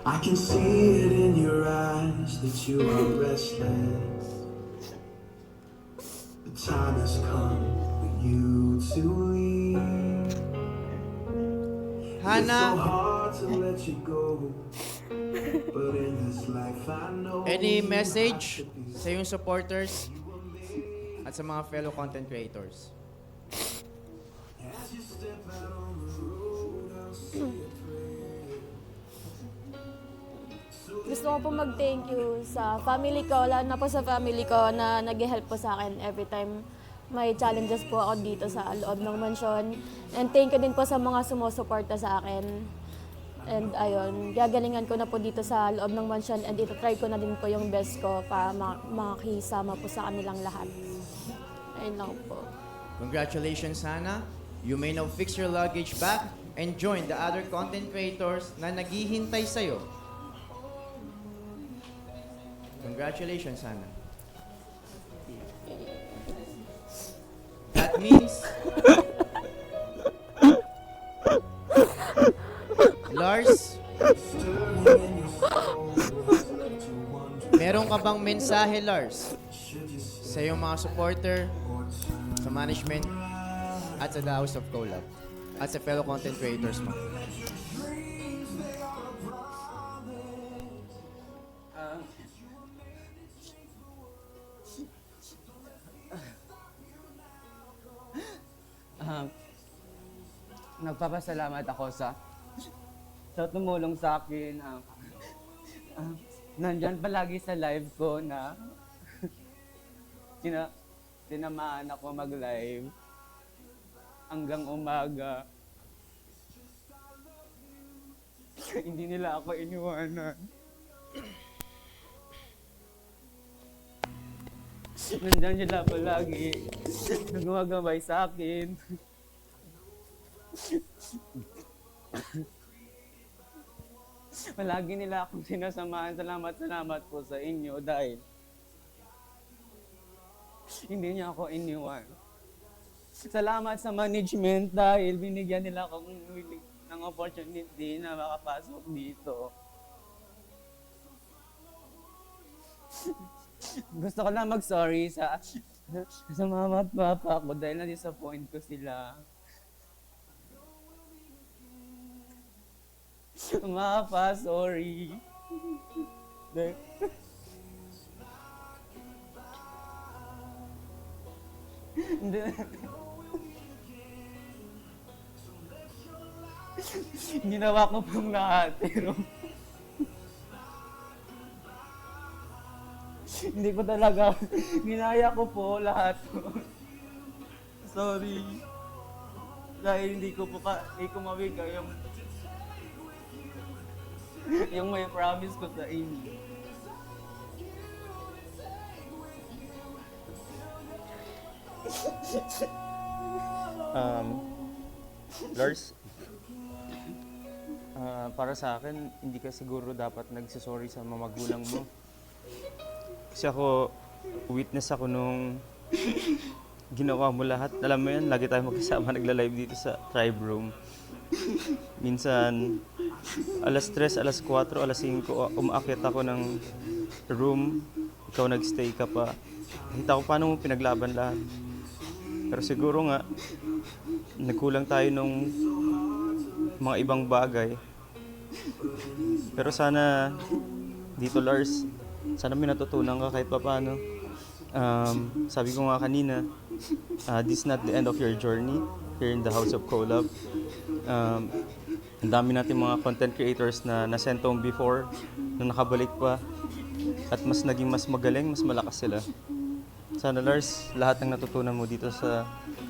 I can see it in your eyes that you are restless. The time has come for you to leave. It's so hard to let you go. But in this life I know Any message sa iyong supporters at sa mga fellow content creators? as you step out on the road, I'll see it. Gusto ko po mag-thank you sa family ko, lalo na po sa family ko na nag-help po sa akin every time may challenges po ako dito sa loob ng mansyon. And thank you din po sa mga sumusuporta sa akin. And ayun, gagalingan ko na po dito sa loob ng mansyon and ito-try ko na din po yung best ko para makakisama po sa kanilang lahat. Ayun lang po. Congratulations, Hannah. You may now fix your luggage back and join the other content creators na naghihintay sa'yo. Congratulations, Hannah. That means Lars, meron ka bang mensahe, Lars, sa iyong mga supporter, sa management, at sa The House of Collab, at sa fellow content creators mo? Nagpapasalamat ako sa tumulong sa akin. Nandyan palagi sa live ko na tinamaan ako mag-live hanggang umaga. Hindi nila ako iniwanan. Nandyan sila palagi. Nagmagabay sa akin. Palagi nila akong sinasamahan. Salamat po sa inyo dahil hindi niya ako iniwan. Salamat sa management dahil binigyan nila akong ng opportunity na makapasok dito. Gusto ko lang mag-sorry sa mama at papa ko dahil na-disappoint ko sila. Mapa, sorry. Ginawa ko pong lahat, pero hindi ko talaga, ginaya ko po lahat. Sorry. Dahil hindi ko mabigay yung may promise ko sa inyo. Lars, para sa akin, hindi ka siguro dapat nagsasorry sa mga magulang mo. Kasi ako, witness ako nung ginawa mo lahat. Alam mo yan, lagi tayo magkasama nagla-live dito sa Tribe Room. Minsan, alas 3, alas 4, alas 5, umaakit ako ng room. Ikaw nagstay ka pa. Nakita ko paano mo pinaglaban lahat. Pero siguro nga, nagkulang tayo nung mga ibang bagay. Pero sana, dito Lars, sana may natutunan ka kahit papaano. Sabi ko nga kanina, this is not the end of your journey here in the House of Collab. Ang dami natin mga content creators na nasent home before, na nakabalik pa, at mas naging mas magaling, mas malakas sila. Sana Lars, lahat ng natutunan mo dito sa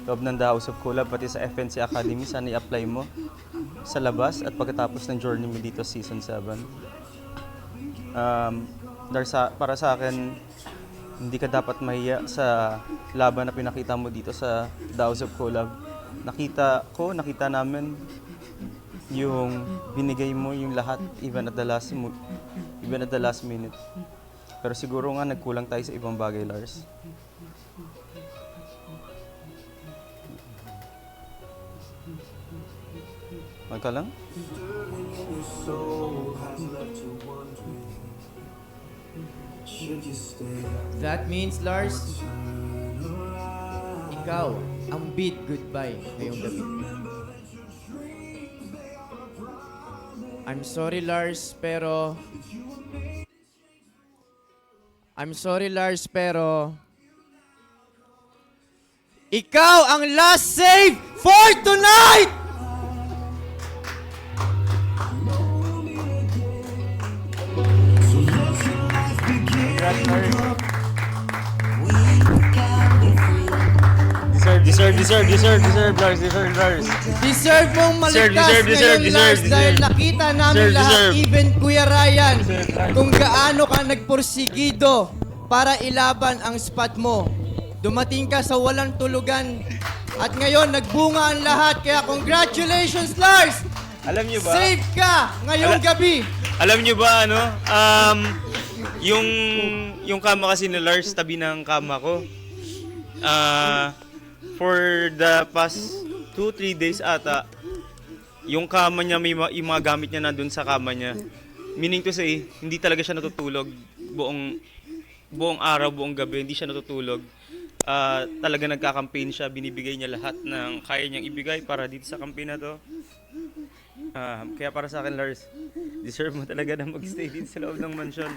loob ng The House of Collab, pati sa FNC Academy, sana i-apply mo sa labas at pagkatapos ng journey mo dito season 7. Lars, para sa akin, hindi ka dapat mahiya sa laban na pinakita mo dito sa The House of Collab. Nakita namin yung binigay mo yung lahat even at the last minute. Pero siguro nga nagkulang tayo sa ibang bagay, Lars. Mag ka lang? That means, Lars, ikaw ang bid goodbye ngayong gabi. I'm sorry, Lars, pero ikaw ang last save for tonight! Deserve, Lars. Deserve mong maligtas ngayon, Lars, dahil nakita namin lahat, even Kuya Ryan, kung gaano ka nagporsigido para ilaban ang spot mo. Dumating ka sa walang tulugan at ngayon nagbunga ang lahat, kaya congratulations, Lars! Alam niyo ba? Save ka ngayong gabi! Alam niyo ba yung kama kasi ni Lars tabi ng kama ko. For the past 2-3 days ata, yung kama niya, yung mga gamit niya nandun sa kama niya. Meaning to say, hindi talaga siya natutulog buong araw, buong gabi, hindi siya natutulog. Talaga nagka-campaign siya, binibigay niya lahat ng kaya niyang ibigay para dito sa campaign na to. Kaya para sa akin, Lars, deserve mo talaga na mag-stay dito sa loob ng mansion.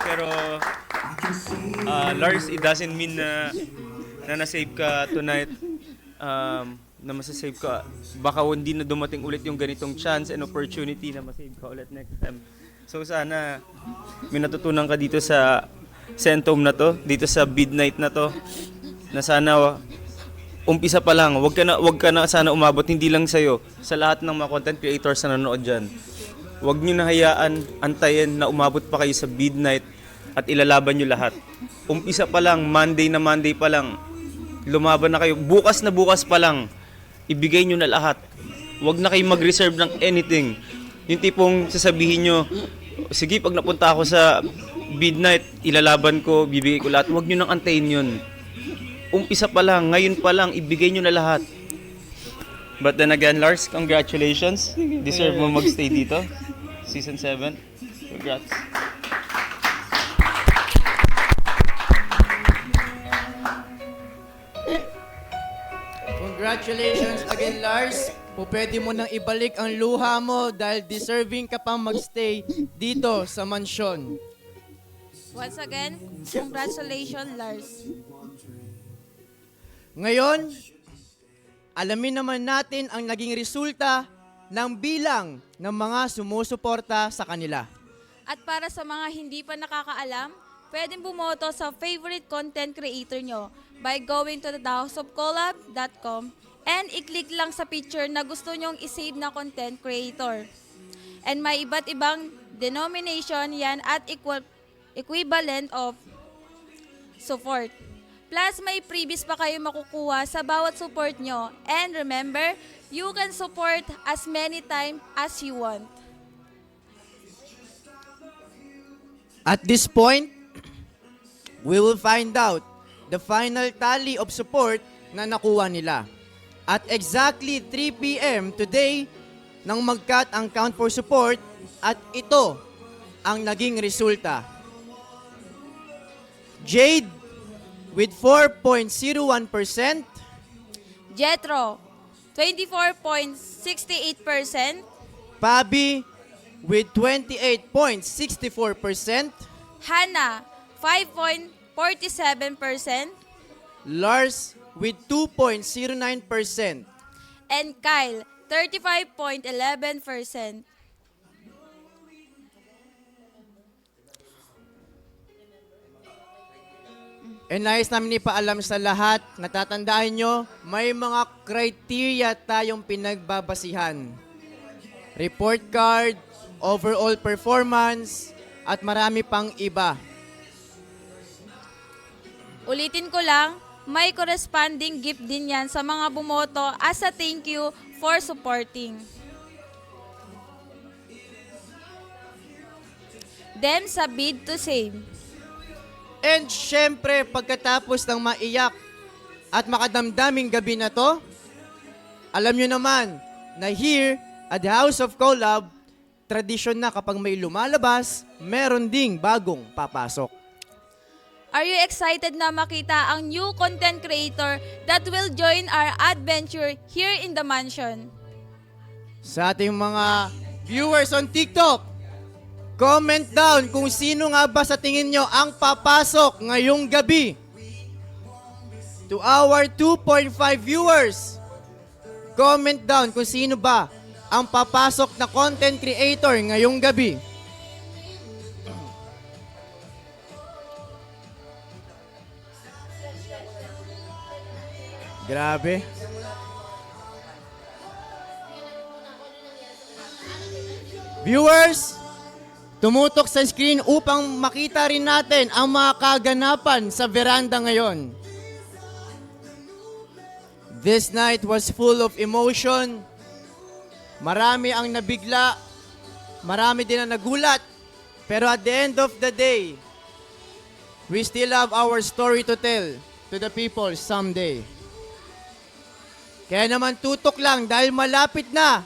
Pero Lars, it doesn't mean na na-save ka tonight, na masasave ka. Baka hindi na dumating ulit yung ganitong chance and opportunity na masave ka ulit next time. So sana may natutunan ka dito sa Centum na to, dito sa midnight na to, na sana umpisa pa lang, wag ka na sana umabot, hindi lang sa'yo, sa lahat ng mga content creators na nanonood dyan. Wag nyo na hayaan, antayin na umabot pa kayo sa midnight at ilalaban nyo lahat. Umpisa pa lang, Monday pa lang, lumaban na kayo. Bukas pa lang, ibigay nyo na lahat. Wag na kayo mag-reserve ng anything. Yung tipong sasabihin nyo, sige, pag napunta ako sa midnight, ilalaban ko, bibigay ko lahat. Wag nyo nang antayin yun. Umpisa pa lang, ngayon pa lang, ibigay nyo na lahat. But then again, Lars, congratulations. Deserve mo magstay dito. Season 7. Congrats. Congratulations again, Lars. Pwede mo nang ibalik ang luha mo dahil deserving ka pang magstay dito sa mansyon. Once again, congratulations, Lars. Ngayon, alamin naman natin ang naging resulta ng bilang ng mga sumusuporta sa kanila. At para sa mga hindi pa nakakaalam, pwedeng bumoto sa favorite content creator nyo by going to thehouseofcollab.com and i-click lang sa picture na gusto nyong isave na content creator. And may iba't ibang denomination yan at equivalent of support. Plus, may freebies pa kayo makukuha sa bawat support nyo. And remember, you can support as many times as you want. At this point, we will find out the final tally of support na nakuha nila. At exactly 3 p.m. today, nang mag-cut ang count for support, at ito ang naging resulta. Jade with 4.01%, Jetro, 24.68%, Pabi with 28.64%, Hannah, 5.47%, Lars with 2.09%, and Kyle, 35.11%. And nais namin ipaalam sa lahat, natatandaan nyo, may mga criteria tayong pinagbabasihan. Report card, overall performance, at marami pang iba. Ulitin ko lang, may corresponding gift din yan sa mga bumoto as a thank you for supporting. Them sa bid to save. And syempre, pagkatapos ng maiyak at makadamdaming gabi na to, alam nyo naman na here at the House of Collab, tradisyon na kapag may lumalabas, meron ding bagong papasok. Are you excited na makita ang new content creator that will join our adventure here in the mansion? Sa ating mga viewers on TikTok, comment down kung sino nga ba sa tingin nyo ang papasok ngayong gabi. To our 2.5 viewers, comment down kung sino ba ang papasok na content creator ngayong gabi. Grabe. Viewers, tumutok sa screen upang makita rin natin ang mga kaganapan sa veranda ngayon. This night was full of emotion. Marami ang nabigla. Marami din ang nagulat. Pero at the end of the day, we still have our story to tell to the people someday. Kaya naman tutok lang dahil malapit na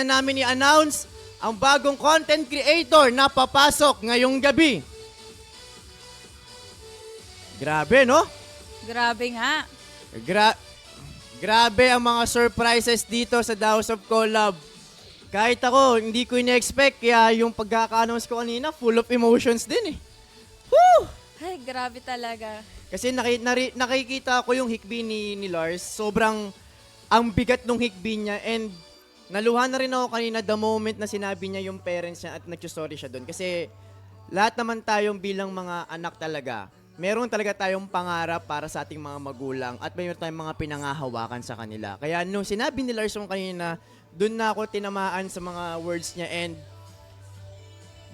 namin i-announce ang bagong content creator na papasok ngayong gabi. Grabe, no? Grabe nga. Grabe ang mga surprises dito sa The House of Collab. Kahit ako, hindi ko ina-expect, kaya yung pagkaka-announce ko kanina, full of emotions din eh. Woo! Ay, grabe talaga. Kasi nakikita ko yung hikbi ni Lars. Sobrang ang bigat ng hikbi niya, and naluha na rin ako kanina the moment na sinabi niya yung parents niya at nag-sorry siya doon. Kasi lahat naman tayong bilang mga anak talaga, meron talaga tayong pangarap para sa ating mga magulang at mayroon tayong mga pinangahawakan sa kanila. Kaya nung sinabi ni Lars yung kanina, doon na ako tinamaan sa mga words niya, and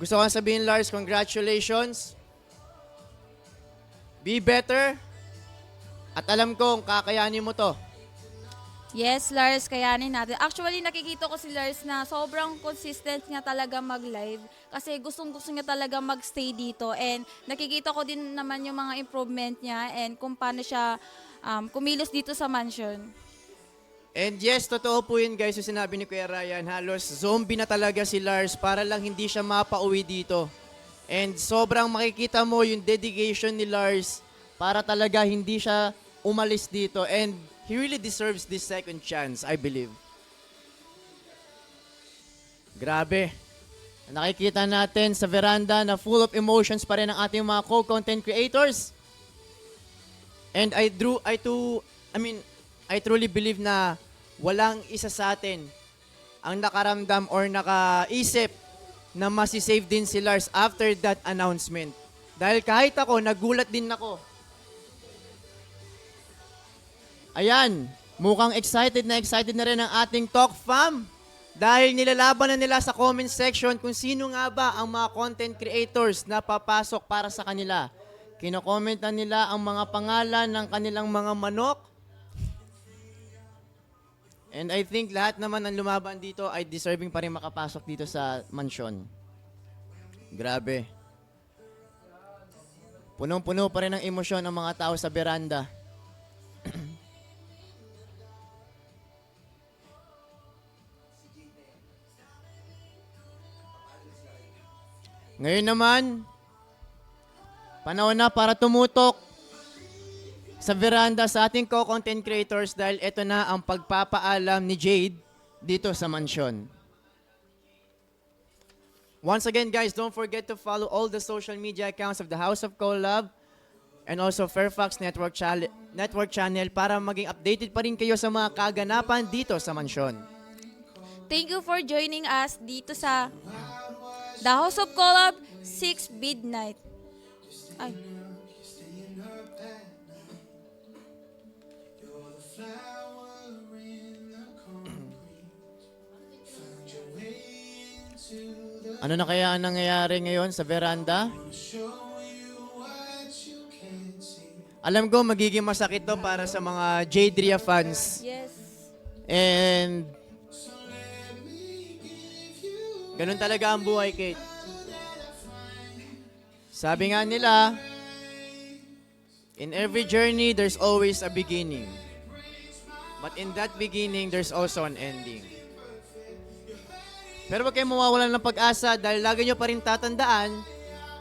gusto ko sabihin, Lars, congratulations. Be better. At alam kong kakayanin mo to. Yes, Lars, kayanin natin. Actually, nakikita ko si Lars na sobrang consistent niya talaga mag-live kasi gustong-gusto niya talaga mag-stay dito, and nakikita ko din naman yung mga improvement niya and kung paano siya kumilos dito sa mansion. And yes, totoo po yun guys, yung sinabi ni Kuya Ryan, halos zombie na talaga si Lars para lang hindi siya mapauwi dito. And sobrang makikita mo yung dedication ni Lars para talaga hindi siya umalis dito, and he really deserves this second chance, I believe. Grabe. Nakikita natin sa veranda na full of emotions pa rin ang ating mga co-content creators. And I truly believe na walang isa sa atin ang nakaramdam or nakaisip na masisave din si Lars after that announcement. Dahil kahit ako, nagulat din ako. Ayan, mukhang excited na rin ang ating Talk Fam. Dahil nilalaban na nila sa comment section kung sino nga ba ang mga content creators na papasok para sa kanila. Kino-comment na nila ang mga pangalan ng kanilang mga manok. And I think lahat naman ng lumaban dito ay deserving pa rin makapasok dito sa mansyon. Grabe. Punong-puno pa rin ng emosyon ang mga tao sa veranda. Ngayon naman, panahon na para tumutok sa veranda sa ating co-content creators dahil ito na ang pagpapaalam ni Jade dito sa mansyon. Once again, guys, don't forget to follow all the social media accounts of the House of Collab and also Fairfax Network Channel para maging updated pa rin kayo sa mga kaganapan dito sa mansyon. Thank you for joining us dito sa The House of Collab 6 Midnight. Ay. Ano na kaya ang nangyayari ngayon sa veranda? Alam ko magiging masakit to para sa mga Jadria fans. Yes. And ganun talaga ang buhay, Kate. Sabi nga nila, in every journey, there's always a beginning. But in that beginning, there's also an ending. Pero wag kayong mawawalan ng pag-asa dahil lagi nyo pa rin tatandaan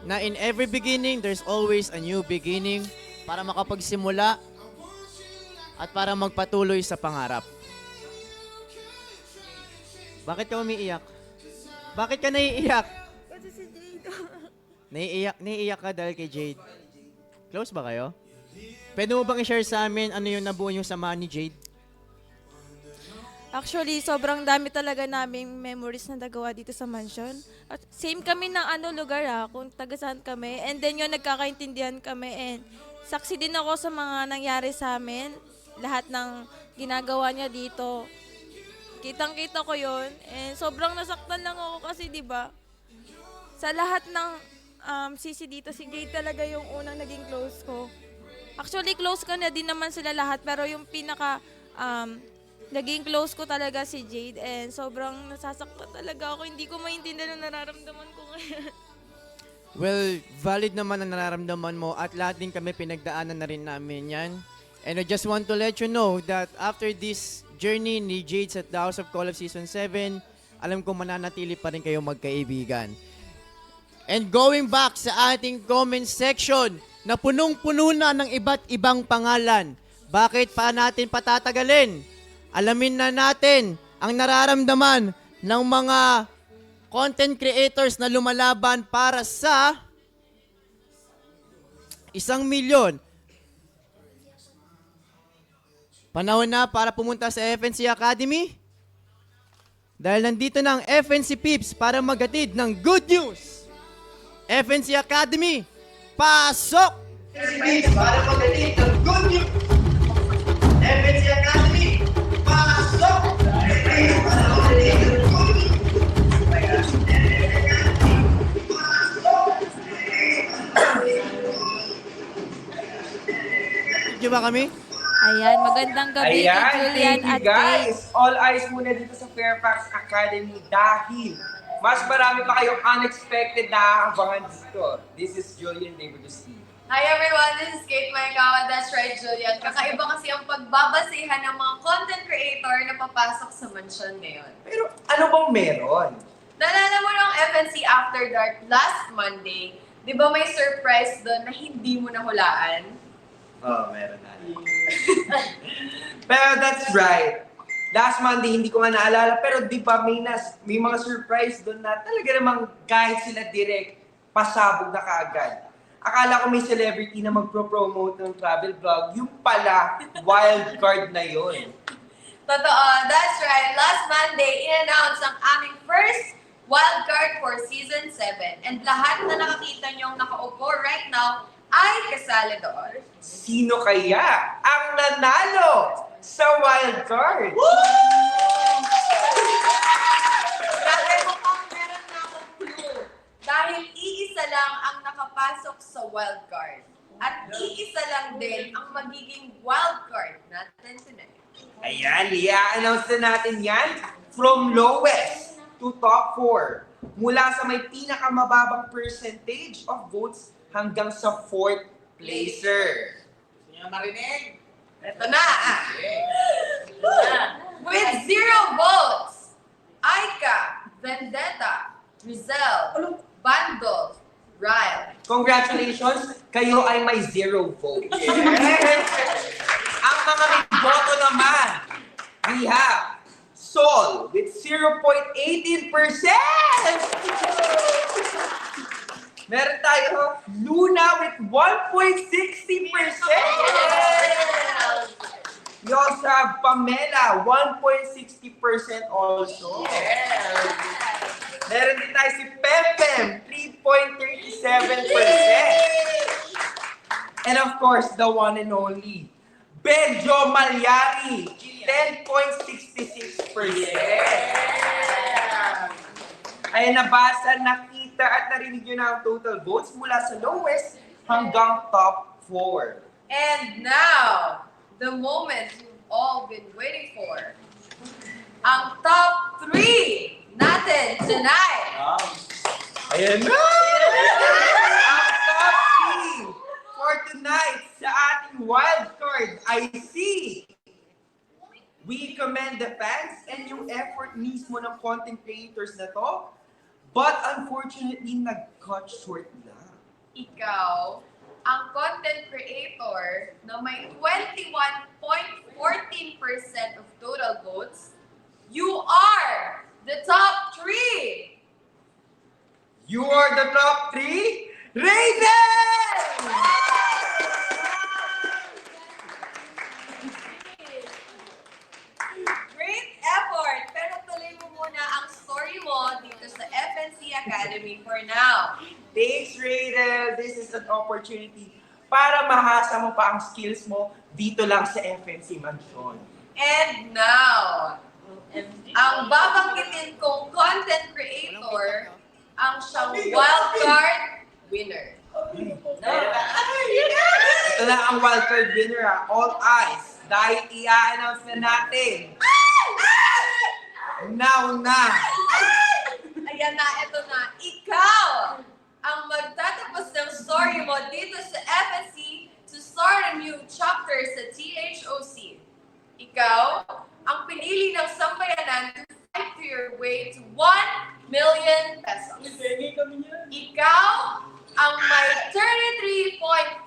na in every beginning, there's always a new beginning para makapagsimula at para magpatuloy sa pangarap. Bakit ka umiiyak? Bakit ka naiiyak? Kasi si Jade. Naiiyak ka dahil kay Jade. Close ba kayo? Pwede mo bang i-share sa amin ano yung nabuo yung samahan ni Jade? Actually, sobrang dami talaga naming memories na nagawa dito sa mansion. At same kami ng lugar kung taga saan kami. And then yun, nagkakaintindihan kami. And saksi din ako sa mga nangyari sa amin. Lahat ng ginagawa niya dito. Kitang-kita ko yun. And sobrang nasaktan lang ako kasi, di ba, sa lahat ng sisi dito, si Jade talaga yung unang naging close ko. Actually, close ko na din naman sila lahat. Pero yung pinaka naging close ko talaga si Jade. And sobrang nasasaktan talaga ako. Hindi ko maintindihan ang nararamdaman ko ngayon. Well, valid naman ang nararamdaman mo at lahat din kami pinagdaanan na rin namin yan. And I just want to let you know that after this journey ni Jade at the House of Collab Season 7, alam ko mananatili pa rin kayo magkaibigan. And going back sa ating comment section na punong-puno na ng iba't ibang pangalan, bakit pa natin patatagalin? Alamin na natin ang nararamdaman ng mga content creators na lumalaban para sa 1 milyon. Panahon na para pumunta sa FNC Academy. Dahil nandito na ang FNC Peeps para maghatid ng good news. FNC Academy, pasok! FNC Peeps para maghatid ng good news. FNC Academy, pasok! Di ba kami? Ayan, magandang gabi kay Julian thank you at guys. All eyes muna dito sa Fairfax Academy dahil mas marami pa kayong unexpected na aabangan dito. This is Julian David Steve. Hi everyone, this is Kate Maikawa. That's right, Julian. Kakaiba kasi ang pagbabasihan ng mga content creator na papasok sa mansyon ngayon. Pero ano bang meron? Naalala mo ng FNC After Dark last Monday, di ba may surprise doon na hindi mo nahulaan? Oo, meron na. Pero that's right. Last Monday, hindi ko nga naalala, pero di ba may mga surprise doon na talaga namang kahit sila direct, pasabog na kaagad. Akala ko may celebrity na magpro-promote ng travel vlog, yung pala, wild card na yun. Totoo, that's right. Last Monday, in-announce ang aming first wildcard for Season 7. And lahat na nakakita niyong nakaupo right now ay kasali doon. Sino kaya ang nanalo sa wildcard? Dahil mukhang meron na akong clue. Dahil iisa lang ang nakapasok sa wildcard. At iisa lang din ang magiging wildcard natin tonight. Ayan, i-announce na natin yan from lowest to top 4. Mula sa may pinakamababang percentage of votes hanggang sa 4th placer. Gusto niyo marinig? Ito na! With 0 votes, Aika, Vendetta, Rizal, Bandol, Ryle. Congratulations, kayo ay may 0 votes. Ang mga may boto naman, we have Sol with 0.18%. Meron tayo Luna with 1.60%. We also have Pamela, 1.60% also. Meron din tayo si Pempem, 3.37%. And of course, the one and only, Benjo Malyari, 10.66%. Ay nabasa, nakita at narinig nyo na ang total votes mula sa lowest hanggang top 4. And now, the moment you've all been waiting for. Ang top 3 natin tonight. Ayan na! Ang top 3 for tonight sa ating wildcard I see. We commend the fans and yung effort mismo ng content creators na to. But unfortunately, nag-cut short na. Ikaw, ang content creator na may 21.14% of total votes, you are the top 3! You are the top 3? Raven! Great effort! Pero tuloy mo muna ang story mo dito sa FNC Academy for now. Thanks, Raiden. This is an opportunity para mahasa mo pa ang skills mo dito lang sa FNC Mansion. And now, ang babanggitin kong content creator, ang siyang wildcard winner. Ito na ang wildcard winner, ha? All eyes. Dahil i-announce na natin. Now na. Ayan na, ito na. Ikaw ang magtatapos ng story mo dito sa FNC to start a new chapter sa THOC. Ikaw ang pinili ng sambayanan to fight to your way to 1 million pesos. Ikaw ang may 33.57%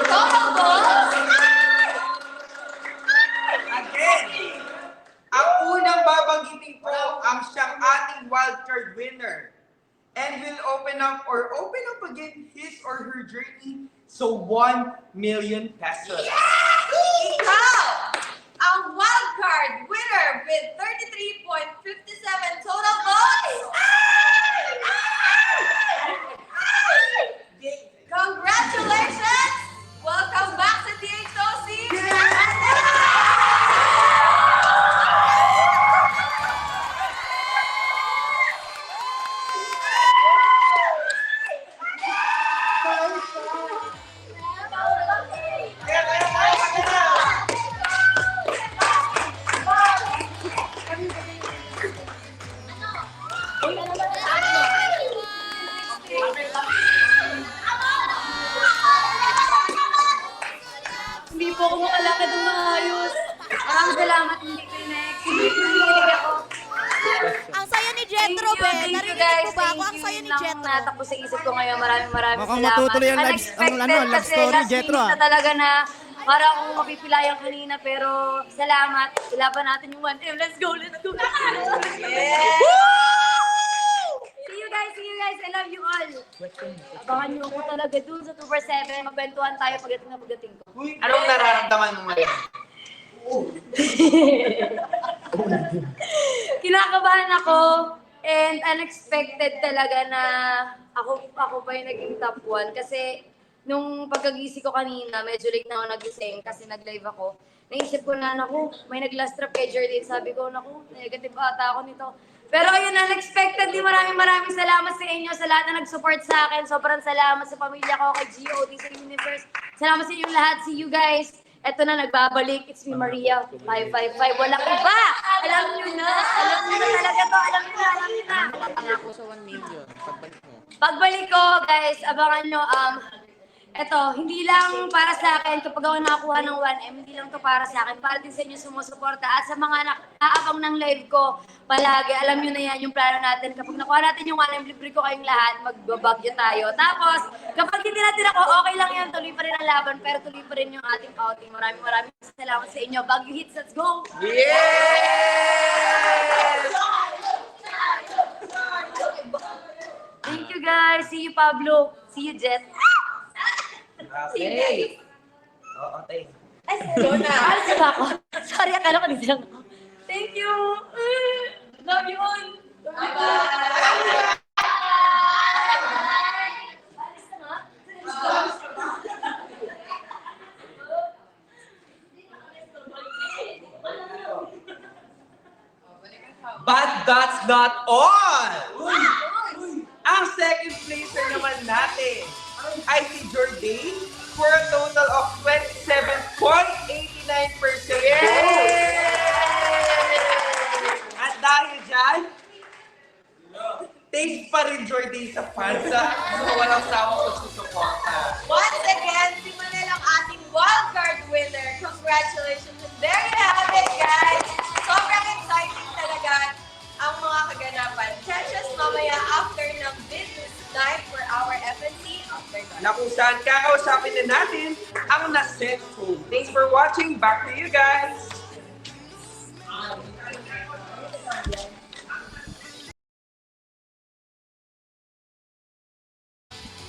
total votes. Again, ang unang babanggitin ko ang siyang ating wildcard winner. And will open up again his or her journey so 1 million pesos. Ikaw ang wildcard winner with 33.57 total votes. Congratulations! Welcome back to THOC! Hindi po ako makalakad ng maayos. Maraming salamat, hindi ko next. Hindi ako. Ang saya ni Jetro, Thank you, Ben. thank you, Narinig guys. ko ba ako? Thank Ang you. saya ni Yun Jetro. lang natakbo sa isip ko ngayon. Maraming Mukhang salamat. matutuloy ang live- ang Unexpected love kasi story, last Jetro, minute ah. na talaga na Para akong mapipilayang kanina, pero salamat. Ilaban natin yung 1M. Let's go, let's go. Yeah! See you guys, I love you all. Abangan niyo ako talaga dun sa 247. Magbentuhan tayo pagdating ko. Anong nararamdaman mo ngayon? Kinakabahan ako and unexpected talaga na ako pa yung naging top 1 kasi nung pagkagising ko kanina, medyo late na ako nagising kasi nag-live ako. Naisip ko na, naku, may nag-last trap kay Jordan. Sabi ko, naku, negative ata ako nito. Pero ayun, unexpectedly, maraming salamat sa inyo, sa lahat na nag-support sa akin. Sobrang salamat sa pamilya ko, kay GOD, sa Universe. Salamat sa inyong lahat. See you guys. Eto na, nagbabalik. It's me, Maria. 555. Walang iba. Alam nyo na. Alam nyo na talaga to. Alam nyo na. Ako sa 1 million, pagbalik mo. Pagbalik ko, guys, abangan nyo, eto, hindi lang para sa akin, kapag ako nakakuha ng 1M, hindi lang to para sa akin, para din sa inyo sumusuporta at sa mga nakaabang ng live ko palagi. Alam nyo na yan yung plano natin. Kapag nakuha natin yung 1M, libre ko kayong lahat, magbabagyo tayo. Tapos, kapag hindi natin ako, okay lang yan, tuloy pa rin ang laban, pero tuloy pa rin yung ating outing. Maraming salamat sa inyo. Baguio Hits, let's go! Thank you guys. See you, Pablo. See you, Jet. Okay. Oo, tayo. Ay, Jonah. Alas ba ako? Sorry, akala ko dito lang ako. Thank you. Love you all. Bye-bye. Alis na nga. But that's not all! Ang second placer naman natin ay si Jordan for a total of 27.89%. At dahil dyan, thanks pa rin Jordan sa fans sa walang sawang pagsusuporta. Once again, si Manel ang ating wildcard winner. Congratulations! And there you have it, guys! Sobrang exciting talaga ang mga kaganapan. Catch us mamaya after ng business night for our FNC After Dark. Na kung saan kakausapin na natin ang na-set home. Thanks for watching. Back to you guys.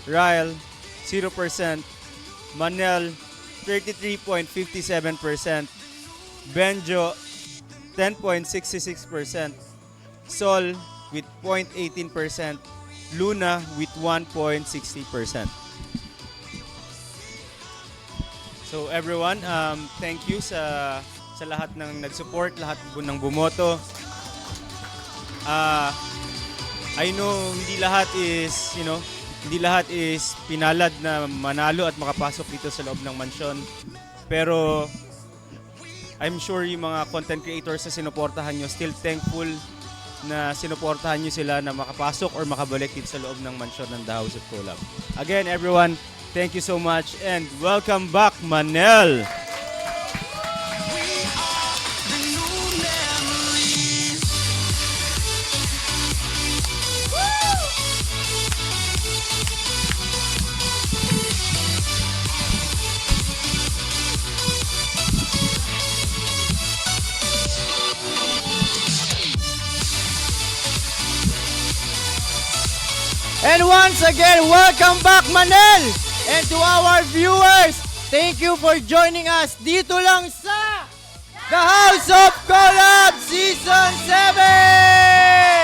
Ryle, 0%. Manel, 33.57%. Benjo, 10.66%. Sol, with 0.18%. Luna, with 1.60%. So everyone, thank you sa lahat ng nag-support, lahat ng bumoto. I know hindi lahat is pinalad na manalo at makapasok dito sa loob ng mansyon. Pero I'm sure yung mga content creators na sinuportahan nyo, still thankful na sinuportahan nyo sila na makapasok or makabalik dito sa loob ng mansyon ng The House of Collab. Again, everyone, thank you so much and welcome back, Manel! And once again, welcome back, Manel! And to our viewers, thank you for joining us dito lang sa The House of Collab Season 7!